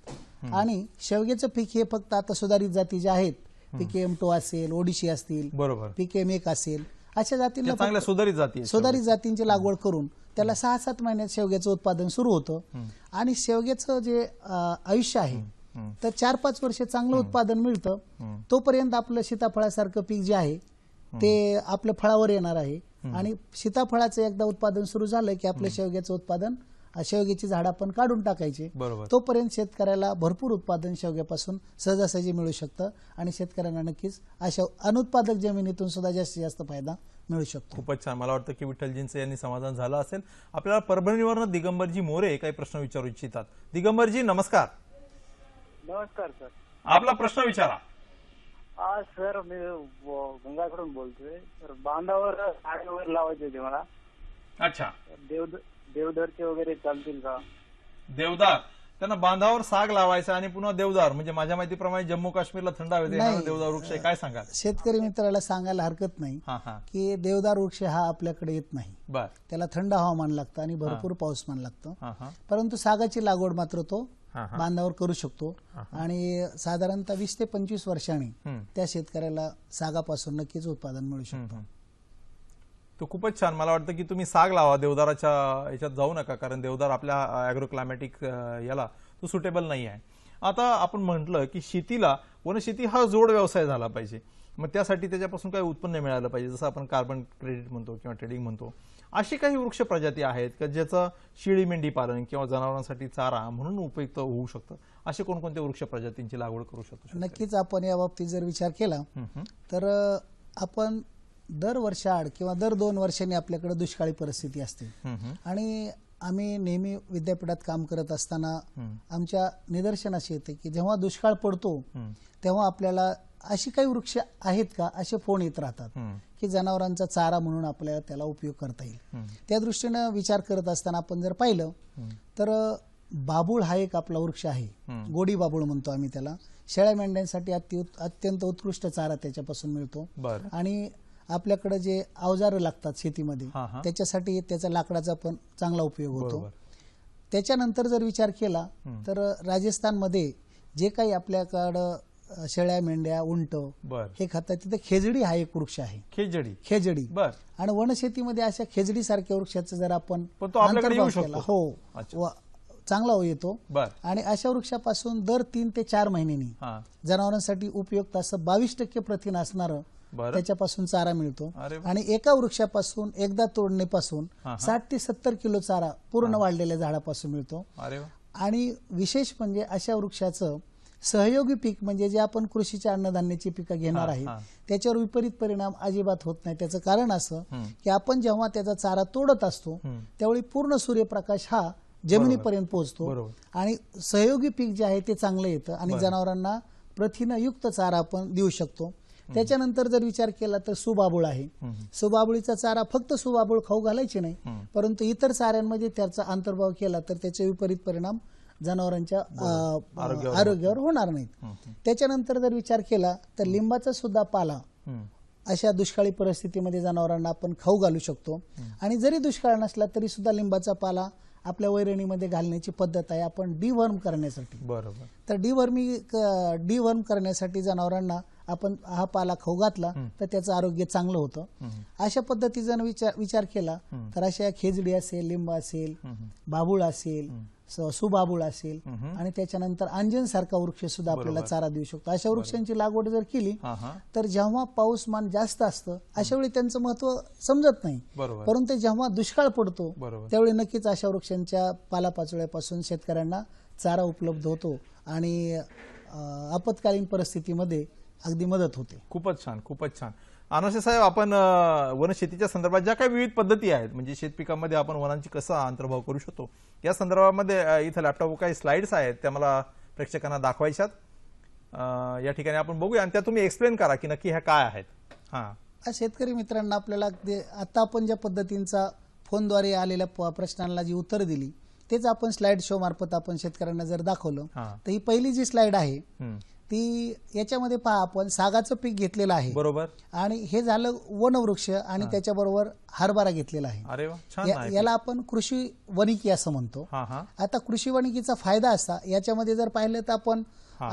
आणि शेवग्याचं पीक हे फक्त आता सुधारित जाती ज्या आहेत, PKM2 असेल, ओडिशी असतील, PKM1 असेल, अशा जातींना चांगल्या सुधारित जातींची लागवड करून त्याला 6-7 महिन्यात शेवग्याचं उत्पादन सुरू होतं. आणि शेवग्याचं जे आयुष्य आहे तर 4-5 वर्ष चांगलं उत्पादन मिळतं. तोपर्यंत आपलं सीताफळासारखं पीक जे आहे ते आपल्या फळावर येणार आहे. आणि सीताफळाचं एकदा उत्पादन सुरू झालं की आपलं शेवग्याचं उत्पादन, शेवग्याची झाड आपण काढून टाकायची. तोपर्यंत शेतकऱ्याला भरपूर उत्पादन शेवग्यापासून सहजासहजी मिळू शकतं. आणि शेतकऱ्यांना नक्कीच अशा अनुत्पादक जमिनीतून सुद्धा जास्तीत जास्त फायदा मिळू शकतो. खूपच छान. मला वाटतं की विठ्ठलजींचं यांनी समाधान झालं असेल. आपल्याला परभणीवरून दिगंबरजी मोरे काही प्रश्न विचारू इच्छितात. दिगंबरजी नमस्कार. नमस्कार सर. आपला प्रश्न विचारा. सर मी गंगाकडून बोलतोय. तर बांधावर झाड वगैरे लावायचे होते मला. अच्छा. देवदारचे वगैरे चालतील का? देवदार, त्यांना बांधावर साग लावायचा आणि पुन्हा देवदार, म्हणजे माझ्या माहितीप्रमाणे जम्मू काश्मीरला थंड हवेत देवदार वृक्ष आहे, काय सांगाल? शेतकरी मित्राला सांगायला हरकत नाही की देवदार वृक्ष हा आपल्याकडे येत नाही. त्याला थंड हवामान लागतं आणि भरपूर पाऊसमान लागतं. परंतु सागाची लागवड मात्र तो बांधावर करू शकतो. आणि साधारणतः 20 ते 25 वर्षांनी त्या शेतकऱ्याला सागापासून नक्कीच उत्पादन मिळू शकतं. तो खूपच छान. मला वाटतं की तुम्ही साग लावा, देवदाराच्या याच्यात जाऊ नका, कारण देवदार आपल्या ॲग्रो क्लायमॅटिक याला तो सुटेबल नाही आहे. आता आपण म्हटलं की शेतीला वनशेती हा जोड व्यवसाय झाला पाहिजे, मग त्यासाठी त्याच्यापासून काही उत्पन्न मिळालं पाहिजे, जसं आपण कार्बन क्रेडिट म्हणतो किंवा ट्रेडिंग म्हणतो. अशी काही वृक्ष प्रजाती आहेत का ज्याचं शेळी मेंढी पालन किंवा जनावरांसाठी चारा म्हणून उपयुक्त होऊ शकतं? असे कोणकोणत्या वृक्ष प्रजातींची लागवड करू शकतो? नक्कीच आपण या बाबतीत जर विचार केला तर आपण दर वर्षाआड किंवा दर 2 वर्षांनी आपल्याकडे दुष्काळी परिस्थिती असते. आणि आम्ही नेहमी विद्यापीठात काम करत असताना आमच्या निदर्शनास येते की जेव्हा दुष्काळ पडतो तेव्हा आपल्याला अशी काही वृक्ष आहेत का असे फोन येत राहतात की जनावरांचा चारा म्हणून आपल्याला त्याला उपयोग करता येईल. त्या दृष्टीनं विचार करत असताना आपण जर पाहिलं तर बाबूळ हा एक आपला वृक्ष आहे, गोडी बाबूळ म्हणतो आम्ही त्याला. शेळ्या मेंढ्यांसाठी अत्यंत उत्कृष्ट चारा त्याच्यापासून मिळतो. आणि आपल्याकडे जे अवजारं लागतात शेतीमध्ये त्याच्यासाठी त्याचा लाकडाचा पण चांगला उपयोग होतो. त्याच्यानंतर जर विचार केला तर राजस्थानमध्ये जे काही आपल्याकडं शेळ्या मेंढ्या उंट हे खातात तिथे खेजडी हा एक वृक्ष आहे. खेजडी. आणि वनशेतीमध्ये अशा खेजडी सारख्या वृक्षाचं जर आपण हो चांगला येतो. आणि अशा वृक्षापासून दर 3 ते 4 महिन्यांनी जनावरांसाठी उपयुक्त असं 22% प्रथिन असणारं त्याच्यापासून चारा मिळतो. आणि एका वृक्षापासून एकदा तोडणीपासून 60 ते 70 किलो चारा पूर्ण वाढलेल्या झाडापासून मिळतो. आणि विशेष म्हणजे अशा वृक्षाचं सहयोगी पीक म्हणजे जे आपण कृषीच्या अन्नधान्याची पिकं घेणार आहे त्याच्यावर विपरीत परिणाम अजिबात होत नाही. त्याचं कारण असं की आपण जेव्हा त्याचा चारा तोडत असतो त्यावेळी पूर्ण सूर्यप्रकाश हा जमिनीपर्यंत पोहोचतो आणि सहयोगी पीक जे आहे ते चांगलं येतं आणि जनावरांना प्रथिनयुक्त चारा आपण देऊ शकतो. त्याच्यानंतर जर विचार केला तर सुबाबूळ आहे. सुबाबुळीचा चारा फक्त सुबाबूळ खाऊ घालायचे नाही, परंतु इतर चाऱ्यांमध्ये त्याचा अंतर्भाव केला तर त्याचे विपरीत परिणाम जनावरांच्या आरोग्यावर होणार नाहीत. त्याच्यानंतर जर विचार केला तर लिंबाचा सुद्धा पाला अशा दुष्काळी परिस्थितीमध्ये जनावरांना आपण खाऊ घालू शकतो. आणि जरी दुष्काळ नसला तरी सुद्धा लिंबाचा पाला आपल्या वैरणीमध्ये घालण्याची पद्धत आहे आपण डिवर्म करण्यासाठी. तर डिवर्म करण्यासाठी जनावरांना आपण हा पाला खाऊ घातला तर त्याचं आरोग्य चांगलं होतं. अशा पद्धतीचा विचार केला तर अशा खेजडी असेल, लिंब असेल, बाबूळ असेल, सुबाबूळ असेल आणि त्याच्यानंतर अंजन सारखा वृक्ष सुद्धा आपल्याला चारा देऊ शकतो. अशा वृक्षांची लागवड जर केली तर जेव्हा पाऊसमान जास्त असतं अशा वेळी त्यांचं महत्व समजत नाही, परंतु जेव्हा दुष्काळ पडतो त्यावेळी नक्कीच अशा वृक्षांच्या पालापाचोळ्यापासून शेतकऱ्यांना चारा उपलब्ध होतो आणि आपत्कालीन परिस्थितीमध्ये अगदी मदत होते. खूपच छान, खूपच छान. अनाशे साहेब, आपण वनशेतीच्या संदर्भात ज्या काही विविध पद्धती आहेत म्हणजे शेतपिकामध्ये आपण वनांची कसा अंतर्भाव करू शकतो या संदर्भामध्ये इथं लॅपटॉपवर काही स्लाइड्स आहेत त्या मला प्रेक्षकांना दाखवायच्यात. या ठिकाणी आपण बघूया आणि त्या तुम्ही एक्सप्लेन करा की नक्की ह्या काय आहेत. शेतकरी मित्रांना आपल्याला आता आपण ज्या पद्धतींचा फोनद्वारे आलेल्या प्रश्नांना जी उत्तर दिली तेच आपण स्लाइड शो मार्फत आपण शेतकऱ्यांना जर दाखवलं तर ही पहिली जी स्लाइड आहे ती याच्यामध्ये पहा आपण सागाचं पीक घेतलेलं आहे बरोबर आणि हे झालं वनवृक्ष आणि त्याच्याबरोबर हरभरा घेतलेला आहे. अरे वा, छान आहे. याला आपण कृषी वनिकी असं म्हणतो. आता कृषी वनिकीचा फायदा असा याच्यामध्ये जर पाहिलं तर आपण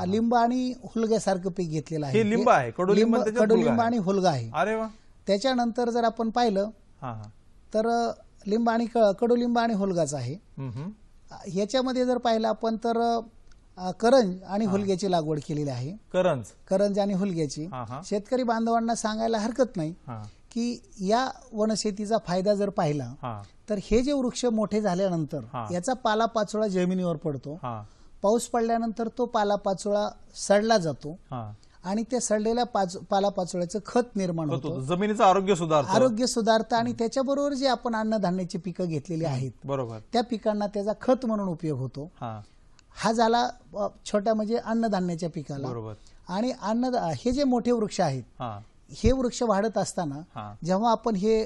लिंब आणि हुलग्यासारखं पीक घेतलेलं आहे. लिंब आहे, कडुलिंब आणि हुलगा आहे. अरे वा. त्याच्यानंतर जर आपण पाहिलं तर लिंब आणि कडुलिंब आणि हुलगाच आहे. ह्याच्यामध्ये जर पाहिलं आपण तर करंज आणि हुलग्याची लागवड केलेली आहे. करंज आणि हुलग्याची. शेतकरी बांधवांना सांगायला हरकत नाही की या वनशेतीचा फायदा जर पाहिला तर हे जे वृक्ष मोठे झाल्यानंतर याचा पालापाचोळा जमिनीवर पडतो. पाऊस पडल्यानंतर तो पालापाचोळा सडला जातो आणि त्या सडलेल्या पालापाचोळ्याचं खत निर्माण होतं. जमिनीचं आरोग्य सुधारतं आणि त्याच्याबरोबर जे आपण अन्नधान्याची पिकं घेतलेली आहेत बरोबर त्या पिकांना त्याचा खत म्हणून उपयोग होतो. हा झाला छोट्या म्हणजे अन्नधान्याच्या पिकाला. आणि हे जे मोठे वृक्ष आहेत हे वृक्ष वाढत असताना जेव्हा आपण हे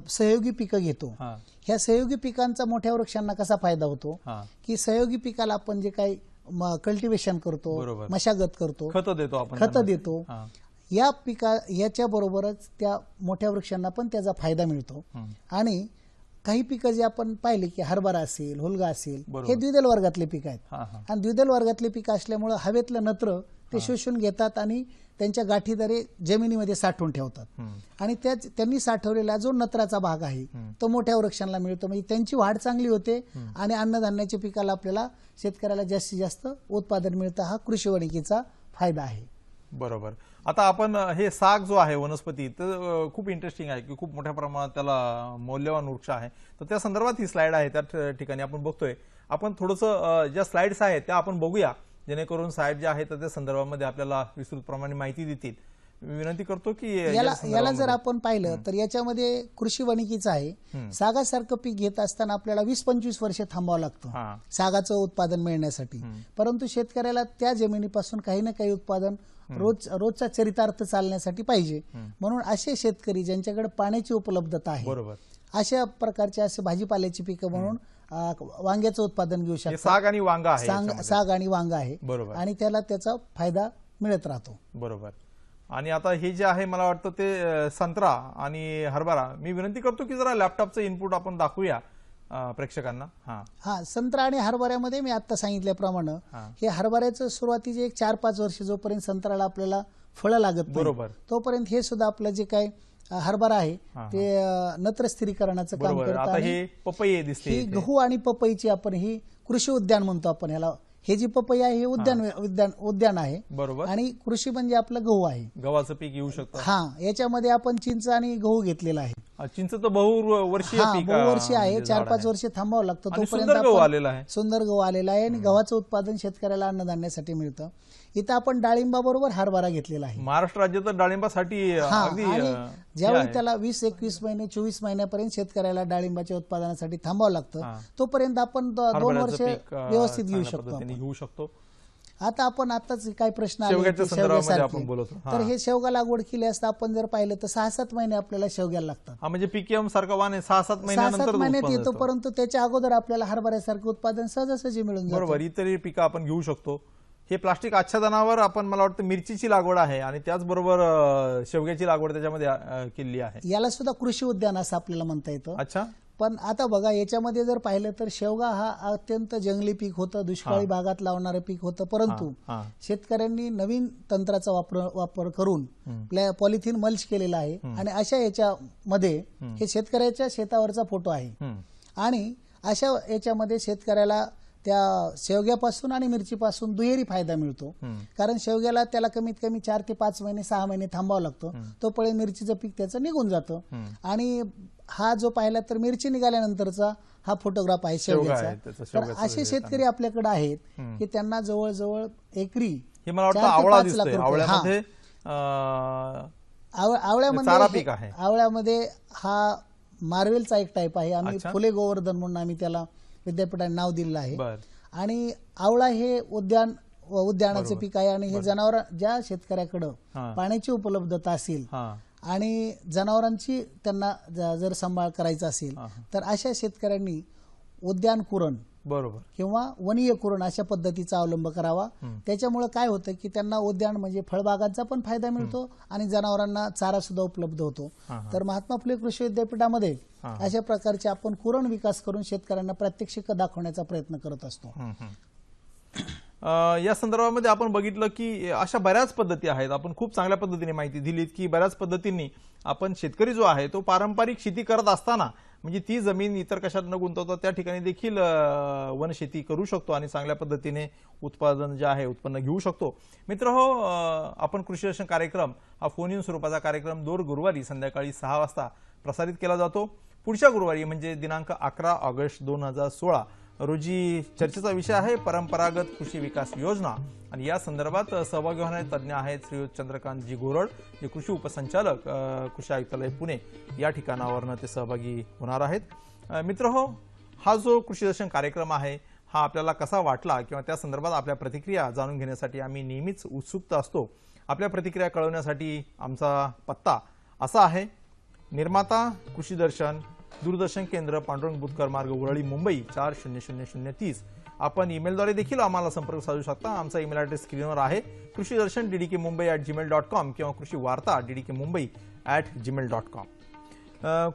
सहयोगी पिकं घेतो ह्या सहयोगी पिकांचा मोठ्या वृक्षांना कसा फायदा होतो की सहयोगी पिकाला आपण जे काही कल्टिवेशन करतो, मशागत करतो, खत देतो याच्या बरोबरच त्या मोठ्या वृक्षांना पण त्याचा फायदा मिळतो. आणि काही पिकं जे आपण पाहिले की हरभरा असेल, हुलगा असेल हे द्विदल वर्गातले पिकं आहेत आणि द्विदल वर्गातले पिकं असल्यामुळे हवेतलं नत्र ते शोषून घेतात आणि त्यांच्या गाठीद्वारे जमिनीमध्ये साठवून ठेवतात आणि त्यांनी साठवलेला जो नत्राचा भाग आहे तो मोठ्या वृक्षांना मिळतो. म्हणजे त्यांची वाढ चांगली होते आणि अन्नधान्याच्या पिकाला आपल्याला शेतकऱ्याला जास्तीत जास्त उत्पादन मिळतं. हा कृषी वनिकीचा फायदा आहे. बरोबर. आता आपण हे साग जो आहे वनस्पती तर खूप इंटरेस्टिंग आहे की खूप मोठ्या प्रमाणात त्याला मौल्यवान वृक्ष आहे. तर त्या संदर्भात ही स्लाइड आहे त्या ठिकाणी आपण बघतोय. आपण थोडंसं ज्या स्लाइड्स आहेत त्या आपण बघूया जेणेकरून साहेब जे आहेत त्या संदर्भामध्ये आपल्याला विस्तृतप्रमाणे माहिती देतील. विनंती करतो की याला जर आपण पाहिलं तर याच्यामध्ये कृषी वनिकीचं आहे. सागासारखं पीक घेत असताना आपल्याला 20-25 वर्ष थांबावं लागतं सागाचं उत्पादन मिळण्यासाठी. परंतु शेतकऱ्याला त्या जमिनीपासून काही ना काही उत्पादन रोजचा चरितार्थ चालण्यासाठी पाहिजे. म्हणून असे शेतकरी ज्यांच्याकडे पाण्याची उपलब्धता आहे अशा प्रकारचे असे भाजीपाल्याची पिकं म्हणून वांग्याचं उत्पादन घेऊ शकतात. साग आणि वांगा आहे आणि त्याला त्याचा फायदा मिळत राहतो. बरोबर. आणि आता हे जे आहे मला वाटतं ते संत्रा आणि हरभरा. मी विनंती करतो की जरा लॅपटॉपचं इनपुट आपण दाखवूया प्रेक्षकांना. संत्रा आणि हरभऱ्यामध्ये मी आता सांगितल्याप्रमाणे हे हरभऱ्याचं सुरुवातीचे 4-5 वर्ष जोपर्यंत संत्र्याला आपल्याला फळं लागत बरोबर तोपर्यंत हे सुद्धा आपलं जे काही हरभरा आहे ते नत्र स्थिरीकरणाचं काम करतं. ही गहू आणि पपईची आपण ही कृषी उद्यान म्हणतो आपण ह्याला. हे जी पपई आहे हे उद्यान आहे बरोबर. आणि कृषी म्हणजे आपलं गहू आहे, गव्हाचं पीक येऊ शकतं. याच्यामध्ये आपण चिंच आणि गहू घेतलेला आहे. चिंच तर बहुवर्षीय आहे, 4-5 वर्ष थांबावं लागतं. तोपर्यंत सुंदर गहू आलेला आहे आणि गव्हाचं उत्पादन शेतकऱ्याला अन्नधान्यासाठी मिळतं. इथं आपण डाळिंबाबरोबर हरभरा घेतलेला आहे. महाराष्ट्र राज्यात डाळिंबासाठी ज्यावेळी त्याला 20-21 महिने 24 महिन्यापर्यंत शेतकऱ्याला डाळिंबाच्या उत्पादनासाठी थांबावं लागतं तोपर्यंत आपण 2 वर्ष व्यवस्थित घेऊ शकतो. आता आपण आताच काय प्रश्न आले तर हे शेवगा लागवड केली असता आपण जर पाहिलं तर 6-7 महिने आपल्याला शेवग्याला लागतात. म्हणजे पीकेएम सारखं वाण 6-7 महिन्यात येतो, परंतु त्याच्या अगोदर आपल्याला हरभऱ्यासारखं उत्पादन सहजासहजी मिळून जातं. बरोबर. इतरही पिकं आपण घेऊ शकतो. हे प्लास्टिक आच्छादनावर आपण मला वाटतं मिरचीची लागवड आहे आणि त्याचबरोबर शेवग्याची लागवड त्याच्यामध्ये केली आहे. याला सुद्धा कृषी उद्यान असं आपल्याला म्हणता येतं. अच्छा. पण आता बघा याच्यामध्ये जर पाहिलं तर शेवगा हा अत्यंत जंगली पीक होतं, दुष्काळी भागात लावणारं पीक होतं. परंतु शेतकऱ्यांनी नवीन तंत्राचा वापर करून पॉलिथिन मल्च केलेला आहे आणि अशा याच्यामध्ये हे शेतकऱ्याच्या शेतावरचा फोटो आहे आणि अशा याच्यामध्ये शेतकऱ्याला त्या शेवग्यापासून आणि मिरचीपासून दुहेरी फायदा मिळतो. कारण शेवग्याला त्याला कमीत कमी 4 ते 5 महिने 6 महिने थांबावं लागतं, तोपर्यंत मिरचीचं पीक त्याचं निघून जातं. आणि हा जो पाहिला तर मिरची निघाल्यानंतरचा हा फोटोग्राफ आहे शेवग्याचा. तर असे शेतकरी आपल्याकडे आहेत की त्यांना जवळजवळ एकरी हे मला वाटतं 4 ते आवळा 5 लाख दिसतोय. रुपये. आवळ्यामध्ये चारा पीक आहे. आवळ्यामध्ये हा मार्वेलचा एक टाईप आहे. आम्ही फुले गोवर्धन म्हणून आम्ही त्याला विद्यापीठाने नाव दिलेलं आहे. आणि आवळा हे उद्यानाचे पीक आहे. आणि हे जनावर ज्या शेतकऱ्याकडं पाण्याची उपलब्धता असेल आणि जनावरांची त्यांना जर सांभाळ करायचा असेल तर अशा शेतकऱ्यांनी उद्यान कुरण बरोबर किंवा वनीय कुरण अशा पद्धतीचा अवलंब करावा. त्याच्यामुळे काय होतं की त्यांना उद्यान म्हणजे फळबागांचा पण फायदा मिळतो आणि जनावरांना चारा सुद्धा उपलब्ध होतो. तर महात्मा फुले कृषी विद्यापीठामध्ये अशा प्रकारचे आपण कुरण विकास करून शेतकऱ्यांना प्रात्यक्षिक दाखवण्याचा प्रयत्न करत असतो. या संदर्भामध्ये आपण बघितलं की अशा बऱ्याच पद्धती आहेत. आपण खूप चांगल्या पद्धतीने माहिती दिलीत की बऱ्याच पद्धतींनी आपण शेतकरी जो आहे तो पारंपरिक शेती करत असताना म्हणजे ती जमीन इतर कशात न गुंतवता त्या ठिकाणी देखील वनशेती करू शकतो आणि चांगल्या पद्धतीने उत्पादन जे आहे उत्पन्न घेऊ शकतो. मित्रहो, आपण कृषी दर्शन कार्यक्रम हा फोन इन स्वरूपाचा कार्यक्रम दर गुरुवारी संध्याकाळी 6 वाजता प्रसारित केला जातो. पुढच्या गुरुवारी म्हणजे दिनांक 11 ऑगस्ट 2016 रोजी चर्चेचा विषय आहे परंपरागत कृषी विकास योजना. आणि या संदर्भात सहभागी होणारे तज्ज्ञ आहेत श्री चंद्रकांतजी गोरड, जे कृषी उपसंचालक कृषी आयुक्तालय पुणे या ठिकाणावरनं ते सहभागी होणार आहेत. मित्रहो, हा जो कृषी दर्शन कार्यक्रम आहे हा आपल्याला कसा वाटला किंवा त्या संदर्भात आपल्या प्रतिक्रिया जाणून घेण्यासाठी आम्ही नेहमीच उत्सुक असतो. आपल्या प्रतिक्रिया कळवण्यासाठी आमचा पत्ता असा आहे: निर्माता कृषी दर्शन, दूरदर्शन केंद्र, पांडुरंग बुतकर मार्ग, वरळी, मुंबई 400030. आपण ईमेलद्वारे देखील आम्हाला संपर्क साधू शकता. आमचा ईमेल ॲड्रेस स्क्रीनवर आहे: कृषीदर्शन@gmail.com किंवा कृषीवार्ता@gmail.com.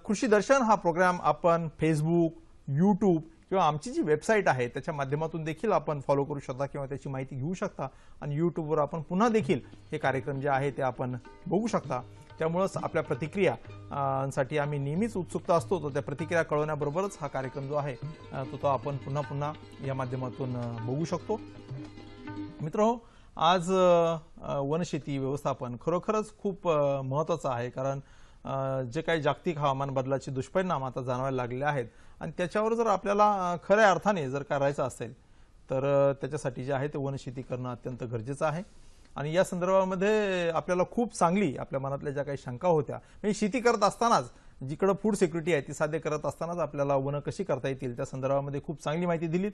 कृषी दर्शन हा प्रोग्राम आपण फेसबुक, यूट्यूब किंवा आमची जी वेबसाईट आहे त्याच्या माध्यमातून देखील आपण फॉलो करू शकता किंवा त्याची माहिती घेऊ शकता. आणि यूट्यूबवर आपण पुन्हा देखील हे कार्यक्रम जे आहे ते आपण बघू शकता. त्यामुळेच आपल्या प्रतिक्रिया साठी आम्ही नेहमीच उत्सुकता असतो. तर त्या प्रतिक्रिया कळवण्याबरोबरच हा कार्यक्रम जो आहे तो आपण पुन्हा पुन्हा या माध्यमातून बघू शकतो. मित्रहो, आज वनशेती व्यवस्थापन खरोखरच खूप महत्त्वाचं आहे. कारण जे काही जागतिक हवामान बदलाचे दुष्परिणाम आता जाणवायला लागलेले आहेत आणि त्याच्यावर जर आपल्याला खऱ्या अर्थाने जर करायचं असेल तर त्याच्यासाठी जे आहे ते वनशेती करणं अत्यंत गरजेचं आहे. आणि या संदर्भामध्ये आपल्याला खूप चांगली आपल्या मनातल्या ज्या काही शंका होत्या, म्हणजे शेती करत असतानाच जिकडे फूड सिक्युरिटी आहे ती साध्य करत असतानाच आपल्याला वन कशी करता येतील त्या संदर्भामध्ये खूप चांगली माहिती दिलीत.